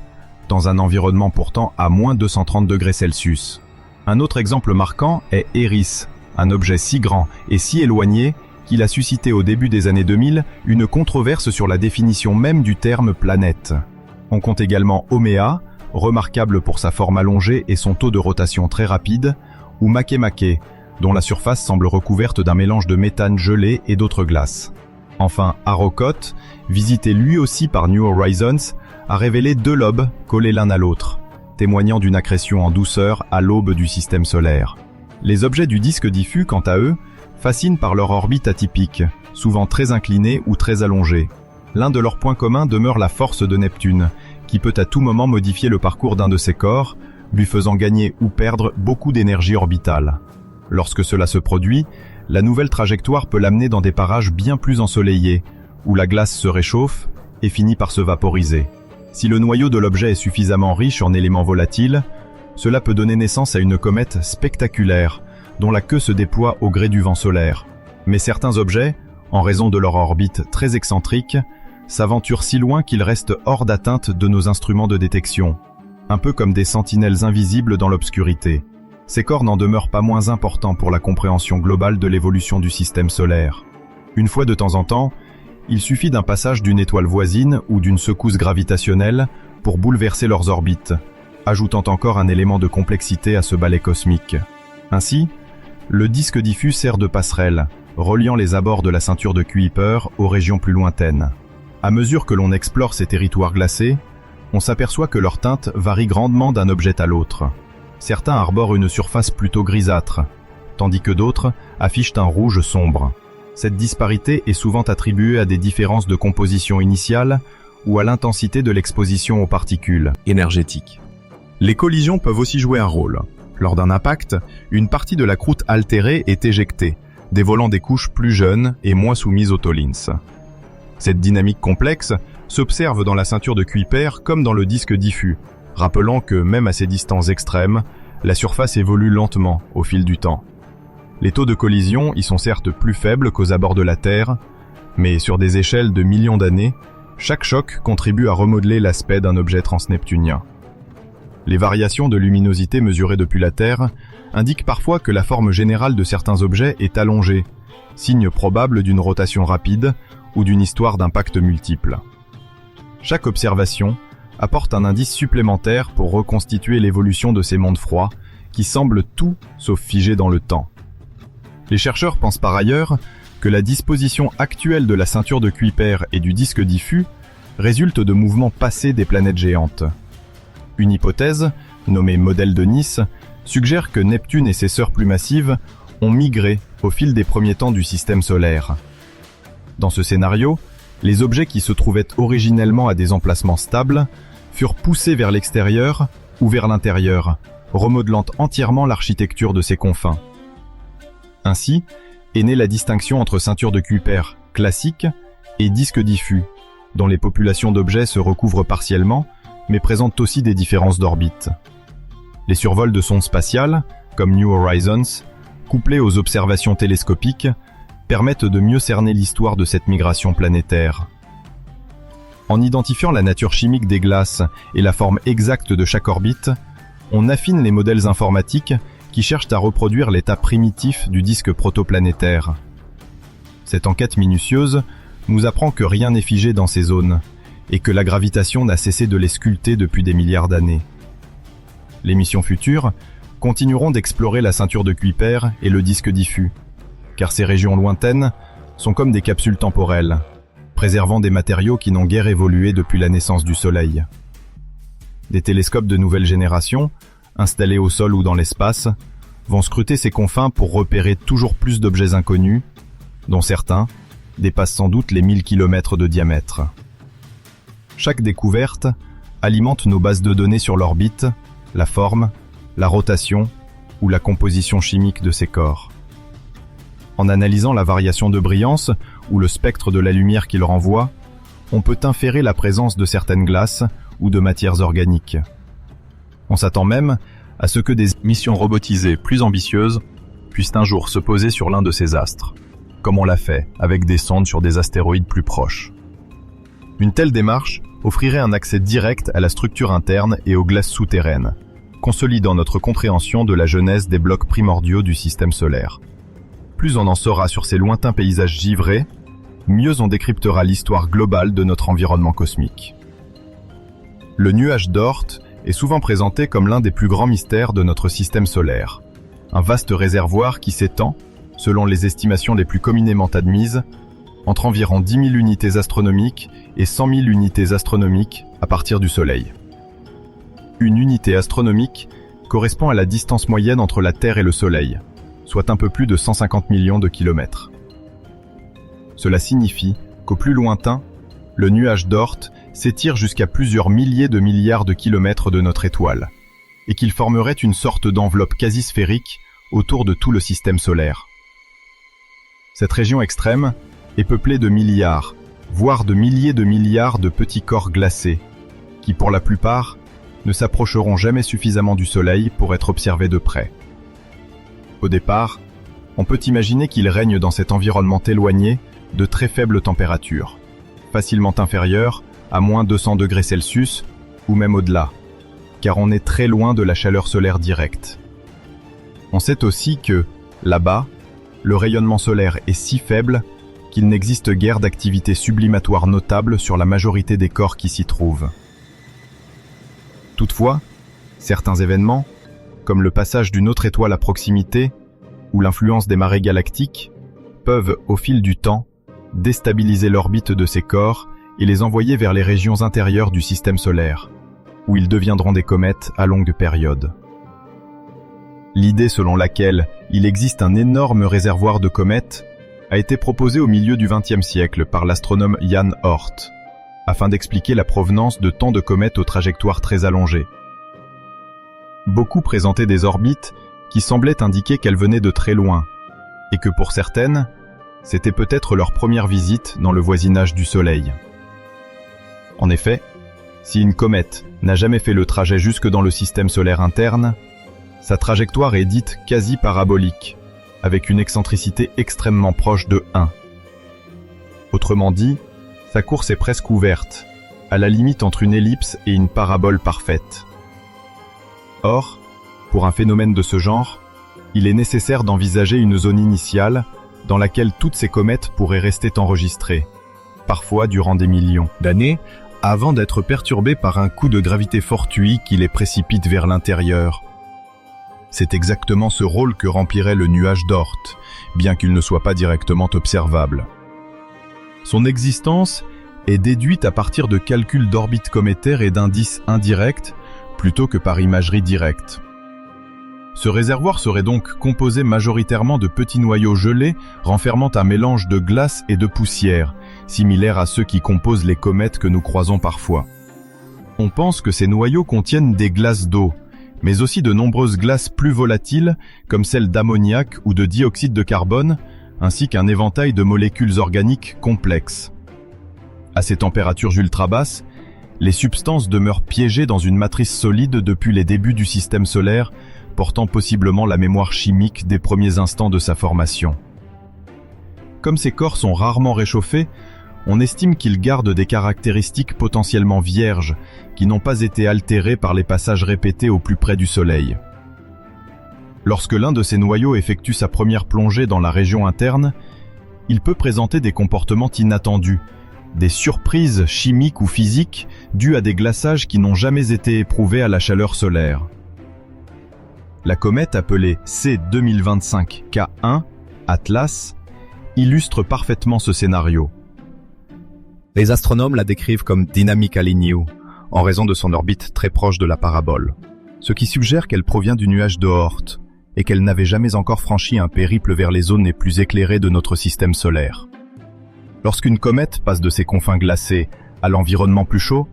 dans un environnement pourtant à moins 230 degrés Celsius. Un autre exemple marquant est Eris, un objet si grand et si éloigné qu'il a suscité au début des années 2000 une controverse sur la définition même du terme planète. On compte également Oméa, remarquable pour sa forme allongée et son taux de rotation très rapide, ou Makemake, dont la surface semble recouverte d'un mélange de méthane gelé et d'autres glaces. Enfin, Arrokoth, visité lui aussi par New Horizons, a révélé 2 lobes collés l'un à l'autre, témoignant d'une accrétion en douceur à l'aube du système solaire. Les objets du disque diffus, quant à eux, fascinent par leur orbite atypique, souvent très inclinée ou très allongée. L'un de leurs points communs demeure la force de Neptune, qui peut à tout moment modifier le parcours d'un de ses corps, lui faisant gagner ou perdre beaucoup d'énergie orbitale. Lorsque cela se produit, la nouvelle trajectoire peut l'amener dans des parages bien plus ensoleillés, où la glace se réchauffe et finit par se vaporiser. Si le noyau de l'objet est suffisamment riche en éléments volatiles, cela peut donner naissance à une comète spectaculaire, dont la queue se déploie au gré du vent solaire. Mais certains objets, en raison de leur orbite très excentrique, s'aventurent si loin qu'ils restent hors d'atteinte de nos instruments de détection, un peu comme des sentinelles invisibles dans l'obscurité. Ces corps n'en demeurent pas moins importants pour la compréhension globale de l'évolution du système solaire. Une fois de temps en temps, il suffit d'un passage d'une étoile voisine ou d'une secousse gravitationnelle pour bouleverser leurs orbites, ajoutant encore un élément de complexité à ce ballet cosmique. Ainsi, le disque diffus sert de passerelle, reliant les abords de la ceinture de Kuiper aux régions plus lointaines. À mesure que l'on explore ces territoires glacés, on s'aperçoit que leur teinte varie grandement d'un objet à l'autre. Certains arborent une surface plutôt grisâtre, tandis que d'autres affichent un rouge sombre. Cette disparité est souvent attribuée à des différences de composition initiale ou à l'intensité de l'exposition aux particules énergétiques. Les collisions peuvent aussi jouer un rôle. Lors d'un impact, une partie de la croûte altérée est éjectée, dévoilant des couches plus jeunes et moins soumises aux tholins. Cette dynamique complexe s'observe dans la ceinture de Kuiper comme dans le disque diffus, rappelant que même à ces distances extrêmes, la surface évolue lentement au fil du temps. Les taux de collision y sont certes plus faibles qu'aux abords de la Terre, mais sur des échelles de millions d'années, chaque choc contribue à remodeler l'aspect d'un objet transneptunien. Les variations de luminosité mesurées depuis la Terre indiquent parfois que la forme générale de certains objets est allongée, signe probable d'une rotation rapide ou d'une histoire d'impact multiples. Chaque observation apporte un indice supplémentaire pour reconstituer l'évolution de ces mondes froids qui semblent tout sauf figés dans le temps. Les chercheurs pensent par ailleurs que la disposition actuelle de la ceinture de Kuiper et du disque diffus résulte de mouvements passés des planètes géantes. Une hypothèse, nommée modèle de Nice, suggère que Neptune et ses sœurs plus massives ont migré au fil des premiers temps du système solaire. Dans ce scénario, les objets qui se trouvaient originellement à des emplacements stables furent poussés vers l'extérieur ou vers l'intérieur, remodelant entièrement l'architecture de ces confins. Ainsi, est née la distinction entre ceinture de Kuiper classique et disque diffus, dont les populations d'objets se recouvrent partiellement, mais présentent aussi des différences d'orbite. Les survols de sondes spatiales, comme New Horizons, couplés aux observations télescopiques, permettent de mieux cerner l'histoire de cette migration planétaire. En identifiant la nature chimique des glaces et la forme exacte de chaque orbite, on affine les modèles informatiques qui cherchent à reproduire l'état primitif du disque protoplanétaire. Cette enquête minutieuse nous apprend que rien n'est figé dans ces zones, et que la gravitation n'a cessé de les sculpter depuis des milliards d'années. Les missions futures continueront d'explorer la ceinture de Kuiper et le disque diffus, car ces régions lointaines sont comme des capsules temporelles, préservant des matériaux qui n'ont guère évolué depuis la naissance du Soleil. Des télescopes de nouvelle génération, installés au sol ou dans l'espace, vont scruter ces confins pour repérer toujours plus d'objets inconnus, dont certains dépassent sans doute les 1000 km de diamètre. Chaque découverte alimente nos bases de données sur l'orbite, la forme, la rotation ou la composition chimique de ces corps. En analysant la variation de brillance ou le spectre de la lumière qu'il renvoie, on peut inférer la présence de certaines glaces ou de matières organiques. On s'attend même à ce que des missions robotisées plus ambitieuses puissent un jour se poser sur l'un de ces astres, comme on l'a fait avec des sondes sur des astéroïdes plus proches. Une telle démarche offrirait un accès direct à la structure interne et aux glaces souterraines, consolidant notre compréhension de la genèse des blocs primordiaux du système solaire. Plus on en saura sur ces lointains paysages givrés, mieux on décryptera l'histoire globale de notre environnement cosmique. Le nuage d'Oort est souvent présenté comme l'un des plus grands mystères de notre système solaire, un vaste réservoir qui s'étend, selon les estimations les plus communément admises, entre environ 10 000 unités astronomiques et 100 000 unités astronomiques à partir du Soleil. Une unité astronomique correspond à la distance moyenne entre la Terre et le Soleil, soit un peu plus de 150 millions de kilomètres. Cela signifie qu'au plus lointain, le nuage d'Oort s'étire jusqu'à plusieurs milliers de milliards de kilomètres de notre étoile, et qu'il formerait une sorte d'enveloppe quasi sphérique autour de tout le système solaire. Cette région extrême est peuplée de milliards, voire de milliers de petits corps glacés, qui pour la plupart ne s'approcheront jamais suffisamment du Soleil pour être observés de près. Au départ, on peut imaginer qu'il règne dans cet environnement éloigné de très faibles températures, facilement inférieures à moins 200 degrés Celsius ou même au-delà, car on est très loin de la chaleur solaire directe. On sait aussi que, là-bas, le rayonnement solaire est si faible qu'il n'existe guère d'activité sublimatoire notable sur la majorité des corps qui s'y trouvent. Toutefois, certains événements, comme le passage d'une autre étoile à proximité ou l'influence des marées galactiques, peuvent, au fil du temps, déstabiliser l'orbite de ces corps et les envoyer vers les régions intérieures du système solaire, où ils deviendront des comètes à longue période. L'idée selon laquelle il existe un énorme réservoir de comètes a été proposée au milieu du XXe siècle par l'astronome Jan Oort, afin d'expliquer la provenance de tant de comètes aux trajectoires très allongées. Beaucoup présentaient des orbites qui semblaient indiquer qu'elles venaient de très loin, et que pour certaines, c'était peut-être leur première visite dans le voisinage du Soleil. En effet, si une comète n'a jamais fait le trajet jusque dans le système solaire interne, sa trajectoire est dite quasi parabolique, avec une excentricité extrêmement proche de 1. Autrement dit, sa course est presque ouverte, à la limite entre une ellipse et une parabole parfaite. Or, pour un phénomène de ce genre, il est nécessaire d'envisager une zone initiale dans laquelle toutes ces comètes pourraient rester enregistrées, parfois durant des millions d'années, avant d'être perturbées par un coup de gravité fortuit qui les précipite vers l'intérieur. C'est exactement ce rôle que remplirait le nuage d'Oort, bien qu'il ne soit pas directement observable. Son existence est déduite à partir de calculs d'orbites cométaires et d'indices indirects, plutôt que par imagerie directe. Ce réservoir serait donc composé majoritairement de petits noyaux gelés renfermant un mélange de glace et de poussière, similaire à ceux qui composent les comètes que nous croisons parfois. On pense que ces noyaux contiennent des glaces d'eau, mais aussi de nombreuses glaces plus volatiles, comme celles d'ammoniac ou de dioxyde de carbone, ainsi qu'un éventail de molécules organiques complexes. À ces températures ultra basses, les substances demeurent piégées dans une matrice solide depuis les débuts du système solaire, portant possiblement la mémoire chimique des premiers instants de sa formation. Comme ces corps sont rarement réchauffés, on estime qu'ils gardent des caractéristiques potentiellement vierges, qui n'ont pas été altérées par les passages répétés au plus près du Soleil. Lorsque l'un de ces noyaux effectue sa première plongée dans la région interne, il peut présenter des comportements inattendus, des surprises chimiques ou physiques dues à des glaçages qui n'ont jamais été éprouvés à la chaleur solaire. La comète appelée C2025K1, Atlas, illustre parfaitement ce scénario. Les astronomes la décrivent comme dynamically new, en raison de son orbite très proche de la parabole, ce qui suggère qu'elle provient du nuage de Oort, et qu'elle n'avait jamais encore franchi un périple vers les zones les plus éclairées de notre système solaire. Lorsqu'une comète passe de ses confins glacés à l'environnement plus chaud,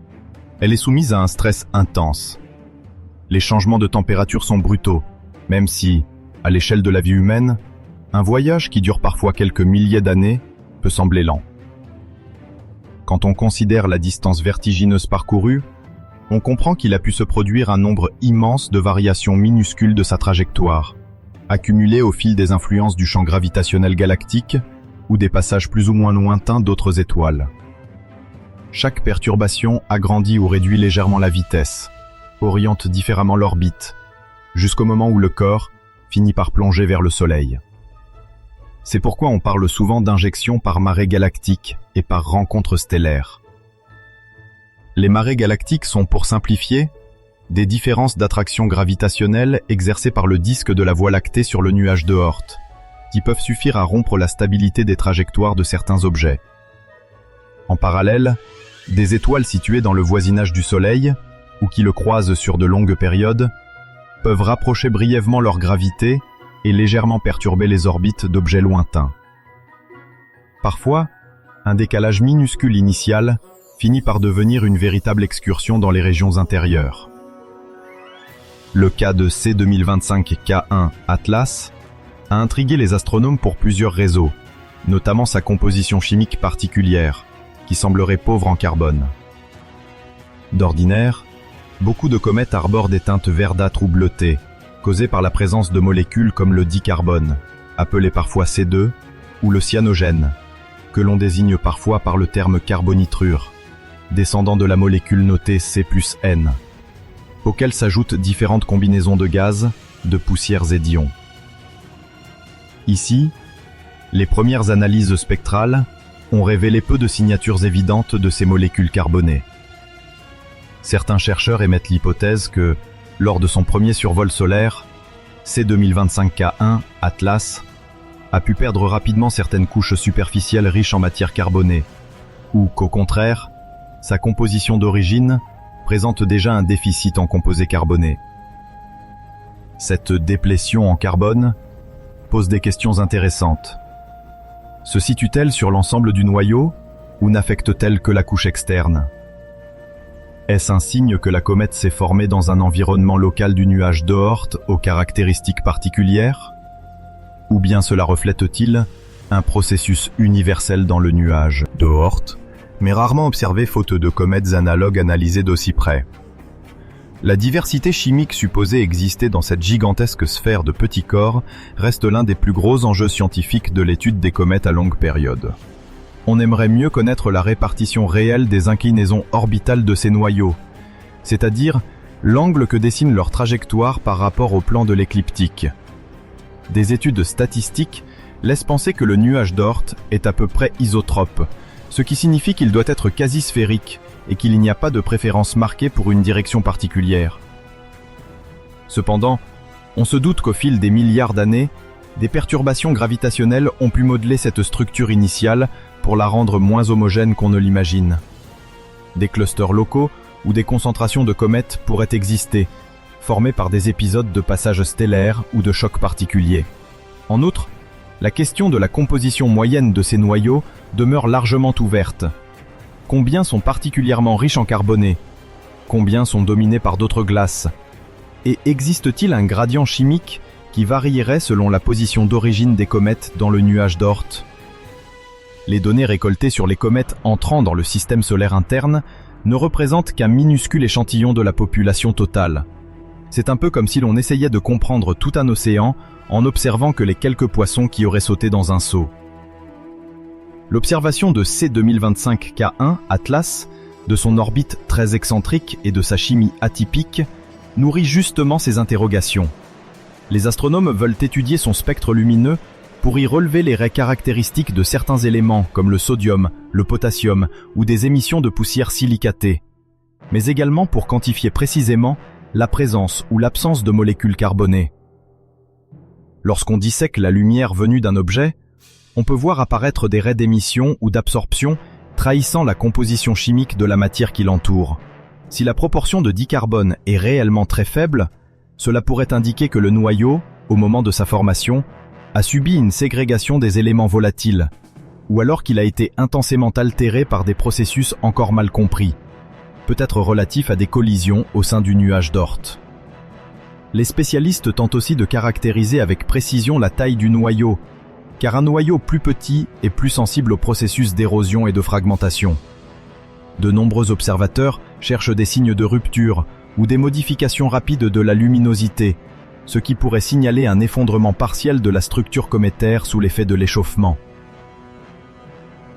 elle est soumise à un stress intense. Les changements de température sont brutaux, même si, à l'échelle de la vie humaine, un voyage qui dure parfois quelques milliers d'années peut sembler lent. Quand on considère la distance vertigineuse parcourue, on comprend qu'il a pu se produire un nombre immense de variations minuscules de sa trajectoire, accumulées au fil des influences du champ gravitationnel galactique ou des passages plus ou moins lointains d'autres étoiles. Chaque perturbation agrandit ou réduit légèrement la vitesse, oriente différemment l'orbite, jusqu'au moment où le corps finit par plonger vers le Soleil. C'est pourquoi on parle souvent d'injection par marée galactique et par rencontre stellaire. Les marées galactiques sont, pour simplifier, des différences d'attraction gravitationnelle exercées par le disque de la Voie lactée sur le nuage de Oort, qui peuvent suffire à rompre la stabilité des trajectoires de certains objets. En parallèle, des étoiles situées dans le voisinage du Soleil, ou qui le croisent sur de longues périodes, peuvent rapprocher brièvement leur gravité et légèrement perturber les orbites d'objets lointains. Parfois, un décalage minuscule initial finit par devenir une véritable excursion dans les régions intérieures. Le cas de C2025K1 Atlas a intrigué les astronomes pour plusieurs raisons, notamment sa composition chimique particulière, qui semblerait pauvre en carbone. D'ordinaire, beaucoup de comètes arborent des teintes verdâtres ou bleutées, causées par la présence de molécules comme le dicarbone, appelé parfois C2, ou le cyanogène, que l'on désigne parfois par le terme carbonitrure, descendant de la molécule notée C+N, auxquelles s'ajoutent différentes combinaisons de gaz, de poussières et d'ions. Ici, les premières analyses spectrales ont révélé peu de signatures évidentes de ces molécules carbonées. Certains chercheurs émettent l'hypothèse que, lors de son premier survol solaire, C2025K1, Atlas, a pu perdre rapidement certaines couches superficielles riches en matière carbonée, ou qu'au contraire, sa composition d'origine présente déjà un déficit en composés carbonés. Cette déplétion en carbone pose des questions intéressantes. Se situe-t-elle sur l'ensemble du noyau ou n'affecte-t-elle que la couche externe? Est-ce un signe que la comète s'est formée dans un environnement local du nuage d'Oort aux caractéristiques particulières? Ou bien cela reflète-t-il un processus universel dans le nuage d'Oort, mais rarement observé faute de comètes analogues analysées d'aussi près? La diversité chimique supposée exister dans cette gigantesque sphère de petits corps reste l'un des plus gros enjeux scientifiques de l'étude des comètes à longue période. On aimerait mieux connaître la répartition réelle des inclinaisons orbitales de ces noyaux, c'est-à-dire l'angle que dessine leur trajectoire par rapport au plan de l'écliptique. Des études statistiques laissent penser que le nuage d'Oort est à peu près isotrope, ce qui signifie qu'il doit être quasi sphérique et qu'il n'y a pas de préférence marquée pour une direction particulière. Cependant, on se doute qu'au fil des milliards d'années, des perturbations gravitationnelles ont pu modeler cette structure initiale pour la rendre moins homogène qu'on ne l'imagine. Des clusters locaux ou des concentrations de comètes pourraient exister, formés par des épisodes de passage stellaire ou de chocs particuliers. En outre, la question de la composition moyenne de ces noyaux demeure largement ouverte. Combien sont particulièrement riches en carbonés? Combien sont dominés par d'autres glaces? Et existe-t-il un gradient chimique qui varierait selon la position d'origine des comètes dans le nuage d'Oort? Les données récoltées sur les comètes entrant dans le système solaire interne ne représentent qu'un minuscule échantillon de la population totale. C'est un peu comme si l'on essayait de comprendre tout un océan en n'observant que les quelques poissons qui auraient sauté dans un seau. L'observation de C2025K1 Atlas, de son orbite très excentrique et de sa chimie atypique, nourrit justement ces interrogations. Les astronomes veulent étudier son spectre lumineux pour y relever les raies caractéristiques de certains éléments comme le sodium, le potassium ou des émissions de poussière silicatée, mais également pour quantifier précisément la présence ou l'absence de molécules carbonées. Lorsqu'on dissèque la lumière venue d'un objet, on peut voir apparaître des raies d'émission ou d'absorption trahissant la composition chimique de la matière qui l'entoure. Si la proportion de dicarbone est réellement très faible, cela pourrait indiquer que le noyau, au moment de sa formation, a subi une ségrégation des éléments volatiles, ou alors qu'il a été intensément altéré par des processus encore mal compris, peut-être relatifs à des collisions au sein du nuage d'Oort. Les spécialistes tentent aussi de caractériser avec précision la taille du noyau, car un noyau plus petit est plus sensible aux processus d'érosion et de fragmentation. De nombreux observateurs cherchent des signes de rupture ou des modifications rapides de la luminosité, ce qui pourrait signaler un effondrement partiel de la structure cométaire sous l'effet de l'échauffement.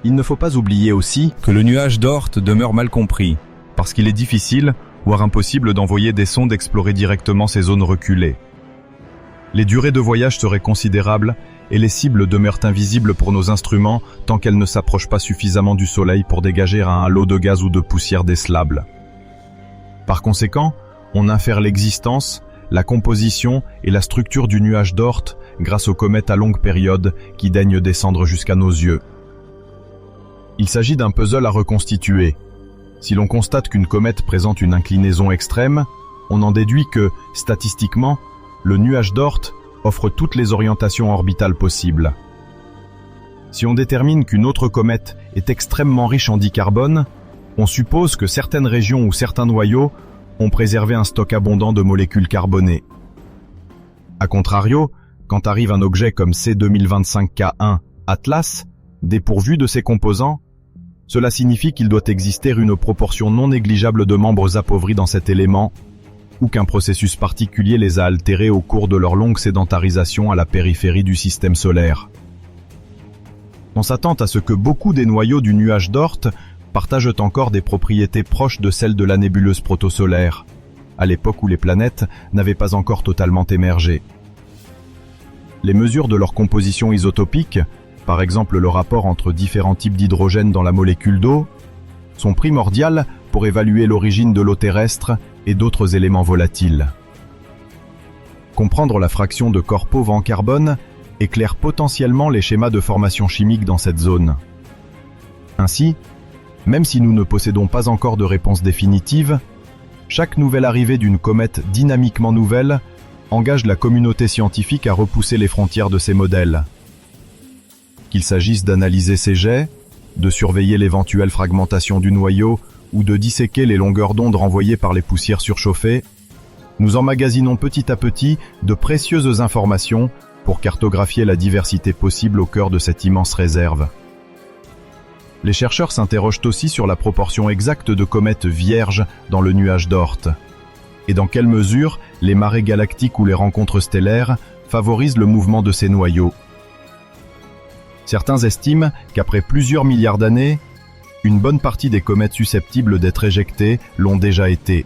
Il ne faut pas oublier aussi que le nuage d'Oort demeure mal compris, parce qu'il est difficile, voire impossible d'envoyer des sondes explorer directement ces zones reculées. Les durées de voyage seraient considérables et les cibles demeurent invisibles pour nos instruments tant qu'elles ne s'approchent pas suffisamment du Soleil pour dégager un halo de gaz ou de poussière décelable. Par conséquent, on infère l'existence, la composition et la structure du nuage d'Oort grâce aux comètes à longue période qui daignent descendre jusqu'à nos yeux. Il s'agit d'un puzzle à reconstituer. Si l'on constate qu'une comète présente une inclinaison extrême, on en déduit que, statistiquement, le nuage d'Oort offre toutes les orientations orbitales possibles. Si on détermine qu'une autre comète est extrêmement riche en dicarbone, on suppose que certaines régions ou certains noyaux ont préservé un stock abondant de molécules carbonées. A contrario, quand arrive un objet comme C2025K1 Atlas, dépourvu de ses composants, cela signifie qu'il doit exister une proportion non négligeable de membres appauvris dans cet élément, ou qu'un processus particulier les a altérés au cours de leur longue sédentarisation à la périphérie du système solaire. On s'attend à ce que beaucoup des noyaux du nuage d'Oort partagent encore des propriétés proches de celles de la nébuleuse protosolaire, à l'époque où les planètes n'avaient pas encore totalement émergé. Les mesures de leur composition isotopique, par exemple le rapport entre différents types d'hydrogène dans la molécule d'eau, sont primordiales pour évaluer l'origine de l'eau terrestre et d'autres éléments volatiles. Comprendre la fraction de corps pauvres en carbone éclaire potentiellement les schémas de formation chimique dans cette zone. Ainsi, même si nous ne possédons pas encore de réponse définitive, chaque nouvelle arrivée d'une comète dynamiquement nouvelle engage la communauté scientifique à repousser les frontières de ces modèles. Qu'il s'agisse d'analyser ces jets, de surveiller l'éventuelle fragmentation du noyau ou de disséquer les longueurs d'onde renvoyées par les poussières surchauffées, nous emmagasinons petit à petit de précieuses informations pour cartographier la diversité possible au cœur de cette immense réserve. Les chercheurs s'interrogent aussi sur la proportion exacte de comètes vierges dans le nuage d'Oort, et dans quelle mesure les marées galactiques ou les rencontres stellaires favorisent le mouvement de ces noyaux. Certains estiment qu'après plusieurs milliards d'années, une bonne partie des comètes susceptibles d'être éjectées l'ont déjà été.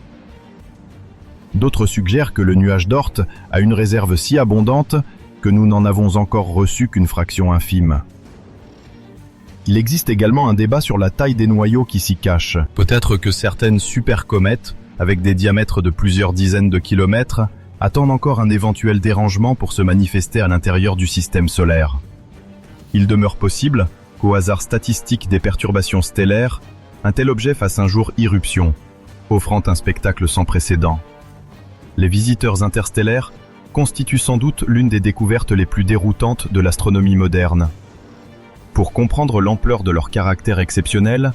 D'autres suggèrent que le nuage d'Oort a une réserve si abondante que nous n'en avons encore reçu qu'une fraction infime. Il existe également un débat sur la taille des noyaux qui s'y cachent. Peut-être que certaines supercomètes, avec des diamètres de plusieurs dizaines de kilomètres, attendent encore un éventuel dérangement pour se manifester à l'intérieur du système solaire. Il demeure possible qu'au hasard statistique des perturbations stellaires, un tel objet fasse un jour irruption, offrant un spectacle sans précédent. Les visiteurs interstellaires constituent sans doute l'une des découvertes les plus déroutantes de l'astronomie moderne. Pour comprendre l'ampleur de leur caractère exceptionnel,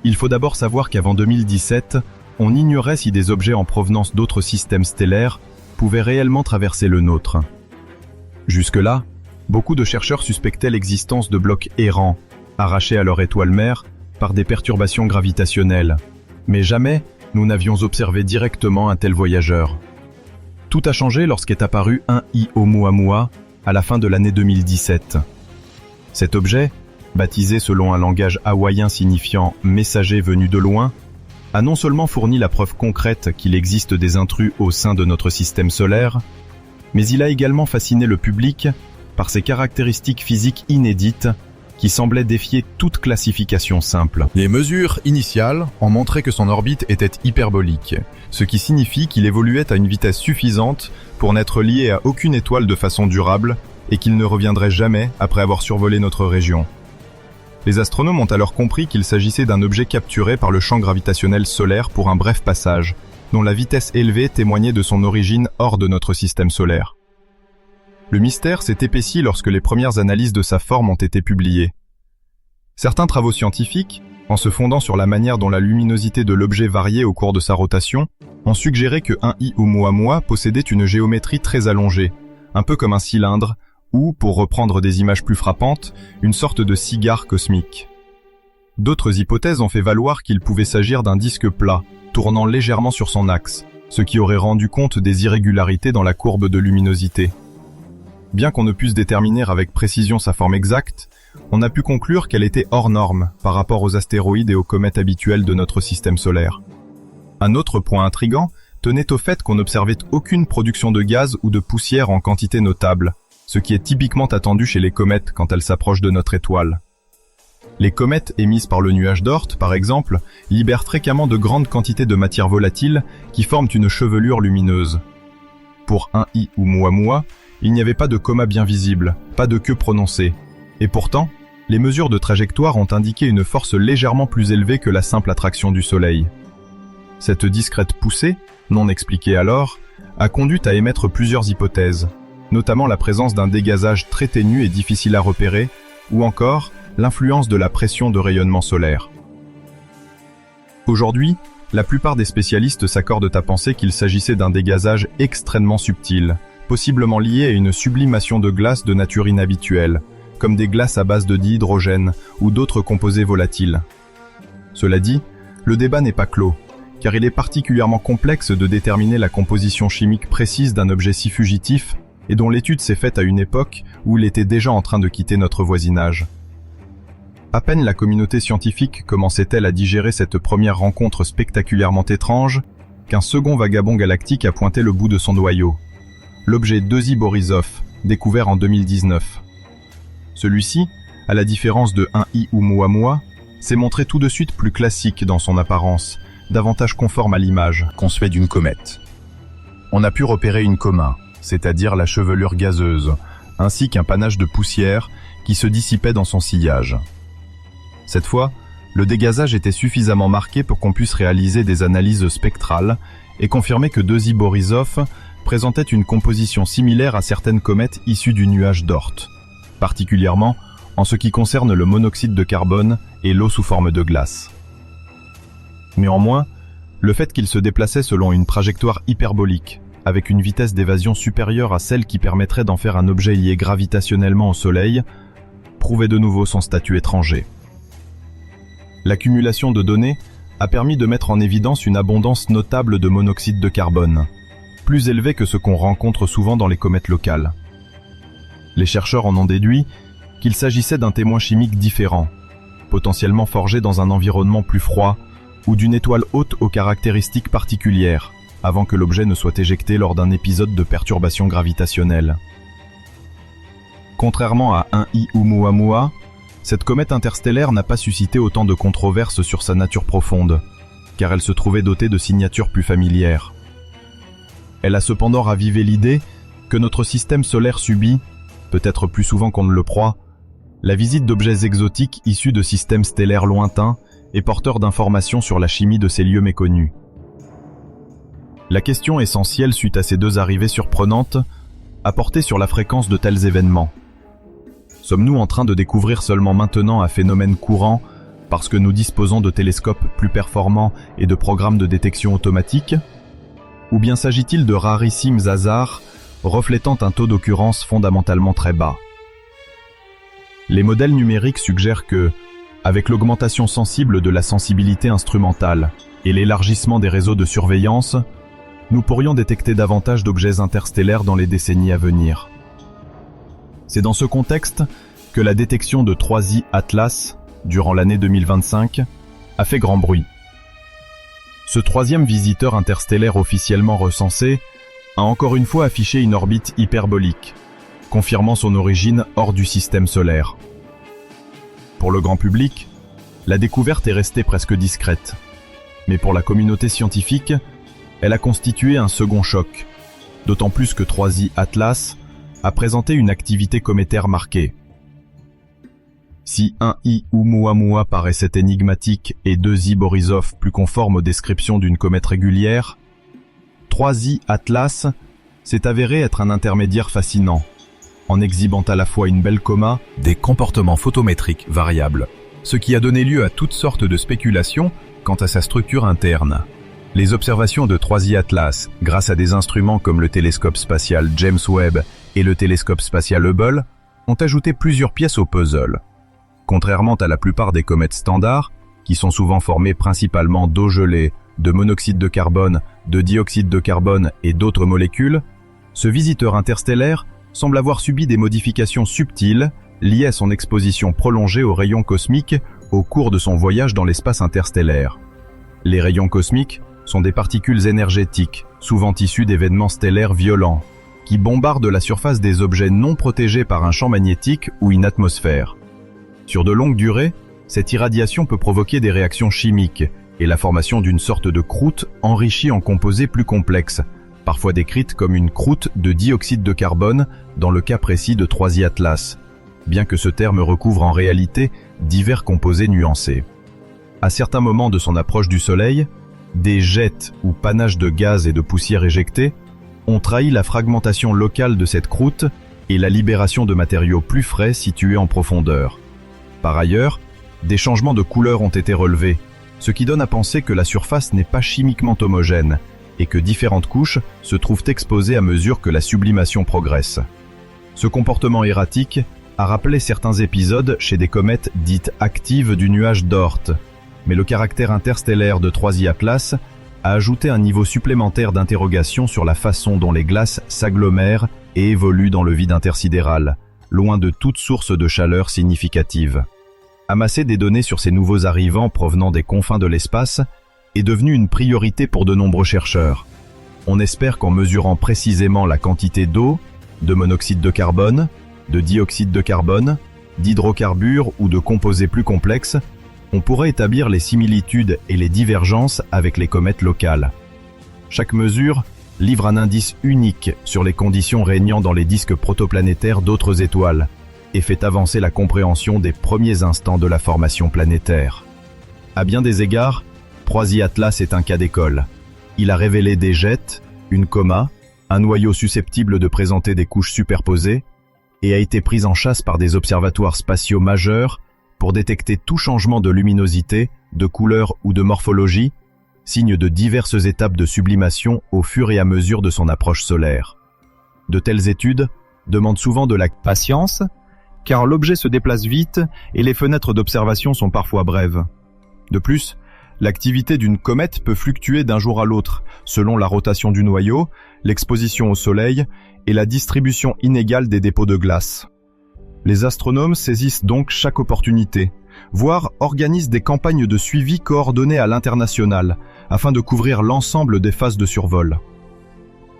il faut d'abord savoir qu'avant 2017, on ignorait si des objets en provenance d'autres systèmes stellaires pouvaient réellement traverser le nôtre. Jusque-là, beaucoup de chercheurs suspectaient l'existence de blocs errants, arrachés à leur étoile mère par des perturbations gravitationnelles. Mais jamais nous n'avions observé directement un tel voyageur. Tout a changé lorsqu'est apparu un I Oumuamua à la fin de l'année 2017. Cet objet, baptisé selon un langage hawaïen signifiant « messager venu de loin », a non seulement fourni la preuve concrète qu'il existe des intrus au sein de notre système solaire, mais il a également fasciné le public par ses caractéristiques physiques inédites qui semblaient défier toute classification simple. Les mesures initiales ont montré que son orbite était hyperbolique, ce qui signifie qu'il évoluait à une vitesse suffisante pour n'être lié à aucune étoile de façon durable et qu'il ne reviendrait jamais après avoir survolé notre région. Les astronomes ont alors compris qu'il s'agissait d'un objet capturé par le champ gravitationnel solaire pour un bref passage, dont la vitesse élevée témoignait de son origine hors de notre système solaire. Le mystère s'est épaissi lorsque les premières analyses de sa forme ont été publiées. Certains travaux scientifiques, en se fondant sur la manière dont la luminosité de l'objet variait au cours de sa rotation, ont suggéré que un I Oumuamua possédait une géométrie très allongée, un peu comme un cylindre, ou, pour reprendre des images plus frappantes, une sorte de cigare cosmique. D'autres hypothèses ont fait valoir qu'il pouvait s'agir d'un disque plat, tournant légèrement sur son axe, ce qui aurait rendu compte des irrégularités dans la courbe de luminosité. Bien qu'on ne puisse déterminer avec précision sa forme exacte, on a pu conclure qu'elle était hors norme par rapport aux astéroïdes et aux comètes habituelles de notre système solaire. Un autre point intrigant tenait au fait qu'on n'observait aucune production de gaz ou de poussière en quantité notable, ce qui est typiquement attendu chez les comètes quand elles s'approchent de notre étoile. Les comètes émises par le nuage d'Oort, par exemple, libèrent fréquemment de grandes quantités de matière volatile qui forment une chevelure lumineuse. Pour un I Oumuamua, il n'y avait pas de coma bien visible, pas de queue prononcée. Et pourtant, les mesures de trajectoire ont indiqué une force légèrement plus élevée que la simple attraction du Soleil. Cette discrète poussée, non expliquée alors, a conduit à émettre plusieurs hypothèses, notamment la présence d'un dégazage très ténu et difficile à repérer, ou encore l'influence de la pression de rayonnement solaire. Aujourd'hui, la plupart des spécialistes s'accordent à penser qu'il s'agissait d'un dégazage extrêmement subtil, possiblement lié à une sublimation de glace de nature inhabituelle, comme des glaces à base de dihydrogène ou d'autres composés volatiles. Cela dit, le débat n'est pas clos, car il est particulièrement complexe de déterminer la composition chimique précise d'un objet si fugitif et dont l'étude s'est faite à une époque où il était déjà en train de quitter notre voisinage. À peine la communauté scientifique commençait-elle à digérer cette première rencontre spectaculairement étrange, qu'un second vagabond galactique a pointé le bout de son noyau, l'objet 2I Borisov, découvert en 2019. Celui-ci, à la différence de 1I Oumuamua, s'est montré tout de suite plus classique dans son apparence, davantage conforme à l'image qu'on se fait d'une comète. On a pu repérer une coma, c'est-à-dire la chevelure gazeuse, ainsi qu'un panache de poussière qui se dissipait dans son sillage. Cette fois, le dégazage était suffisamment marqué pour qu'on puisse réaliser des analyses spectrales et confirmer que Deuxi Borisov présentait une composition similaire à certaines comètes issues du nuage d'Oort, particulièrement en ce qui concerne le monoxyde de carbone et l'eau sous forme de glace. Néanmoins, le fait qu'il se déplaçait selon une trajectoire hyperbolique, avec une vitesse d'évasion supérieure à celle qui permettrait d'en faire un objet lié gravitationnellement au Soleil, prouvait de nouveau son statut étranger. L'accumulation de données a permis de mettre en évidence une abondance notable de monoxyde de carbone, plus élevée que ce qu'on rencontre souvent dans les comètes locales. Les chercheurs en ont déduit qu'il s'agissait d'un témoin chimique différent, potentiellement forgé dans un environnement plus froid ou d'une étoile haute aux caractéristiques particulières, avant que l'objet ne soit éjecté lors d'un épisode de perturbation gravitationnelle. Contrairement à 1I Oumuamua, cette comète interstellaire n'a pas suscité autant de controverses sur sa nature profonde, car elle se trouvait dotée de signatures plus familières. Elle a cependant ravivé l'idée que notre système solaire subit, peut-être plus souvent qu'on ne le croit, la visite d'objets exotiques issus de systèmes stellaires lointains et porteurs d'informations sur la chimie de ces lieux méconnus. La question essentielle suite à ces deux arrivées surprenantes a porté sur la fréquence de tels événements. Sommes-nous en train de découvrir seulement maintenant un phénomène courant parce que nous disposons de télescopes plus performants et de programmes de détection automatique? Ou bien s'agit-il de rarissimes hasards reflétant un taux d'occurrence fondamentalement très bas? Les modèles numériques suggèrent que, avec l'augmentation sensible de la sensibilité instrumentale et l'élargissement des réseaux de surveillance, nous pourrions détecter davantage d'objets interstellaires dans les décennies à venir. C'est dans ce contexte que la détection de 3I Atlas, durant l'année 2025, a fait grand bruit. Ce troisième visiteur interstellaire officiellement recensé a encore une fois affiché une orbite hyperbolique, confirmant son origine hors du système solaire. Pour le grand public, la découverte est restée presque discrète, mais pour la communauté scientifique, elle a constitué un second choc, d'autant plus que 3I Atlas a présenté une activité cométaire marquée. Si 1I Oumuamua paraissait énigmatique et 2I Borisov plus conforme aux descriptions d'une comète régulière, 3I Atlas s'est avéré être un intermédiaire fascinant, en exhibant à la fois une belle coma, des comportements photométriques variables, ce qui a donné lieu à toutes sortes de spéculations quant à sa structure interne. Les observations de 3I Atlas, grâce à des instruments comme le télescope spatial James Webb et le télescope spatial Hubble, ont ajouté plusieurs pièces au puzzle. Contrairement à la plupart des comètes standards, qui sont souvent formées principalement d'eau gelée, de monoxyde de carbone, de dioxyde de carbone et d'autres molécules, ce visiteur interstellaire semble avoir subi des modifications subtiles liées à son exposition prolongée aux rayons cosmiques au cours de son voyage dans l'espace interstellaire. Les rayons cosmiques sont des particules énergétiques, souvent issues d'événements stellaires violents, qui bombardent la surface des objets non protégés par un champ magnétique ou une atmosphère. Sur de longues durées, cette irradiation peut provoquer des réactions chimiques et la formation d'une sorte de croûte enrichie en composés plus complexes, parfois décrite comme une croûte de dioxyde de carbone dans le cas précis de 3I Atlas, bien que ce terme recouvre en réalité divers composés nuancés. À certains moments de son approche du Soleil, des jets ou panaches de gaz et de poussière éjectés ont trahi la fragmentation locale de cette croûte et la libération de matériaux plus frais situés en profondeur. Par ailleurs, des changements de couleur ont été relevés, ce qui donne à penser que la surface n'est pas chimiquement homogène et que différentes couches se trouvent exposées à mesure que la sublimation progresse. Ce comportement erratique a rappelé certains épisodes chez des comètes dites actives du nuage d'Oort, mais le caractère interstellaire de 3I Atlas a ajouté un niveau supplémentaire d'interrogation sur la façon dont les glaces s'agglomèrent et évoluent dans le vide intersidéral, loin de toute source de chaleur significative. Amasser des données sur ces nouveaux arrivants provenant des confins de l'espace est devenu une priorité pour de nombreux chercheurs. On espère qu'en mesurant précisément la quantité d'eau, de monoxyde de carbone, de dioxyde de carbone, d'hydrocarbures ou de composés plus complexes, On pourrait établir les similitudes et les divergences avec les comètes locales. Chaque mesure livre un indice unique sur les conditions régnant dans les disques protoplanétaires d'autres étoiles et fait avancer la compréhension des premiers instants de la formation planétaire. À bien des égards, Proisy Atlas est un cas d'école. Il a révélé des jets, une coma, un noyau susceptible de présenter des couches superposées, et a été pris en chasse par des observatoires spatiaux majeurs pour détecter tout changement de luminosité, de couleur ou de morphologie, signe de diverses étapes de sublimation au fur et à mesure de son approche solaire. De telles études demandent souvent de la patience, car l'objet se déplace vite et les fenêtres d'observation sont parfois brèves. De plus, l'activité d'une comète peut fluctuer d'un jour à l'autre, selon la rotation du noyau, l'exposition au soleil et la distribution inégale des dépôts de glace. Les astronomes saisissent donc chaque opportunité, voire organisent des campagnes de suivi coordonnées à l'international, afin de couvrir l'ensemble des phases de survol.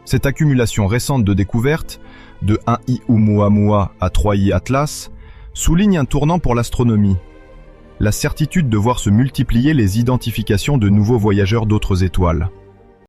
Cette accumulation récente de découvertes, de 1i Oumuamua à 3i Atlas, souligne un tournant pour l'astronomie. La certitude de voir se multiplier les identifications de nouveaux voyageurs d'autres étoiles.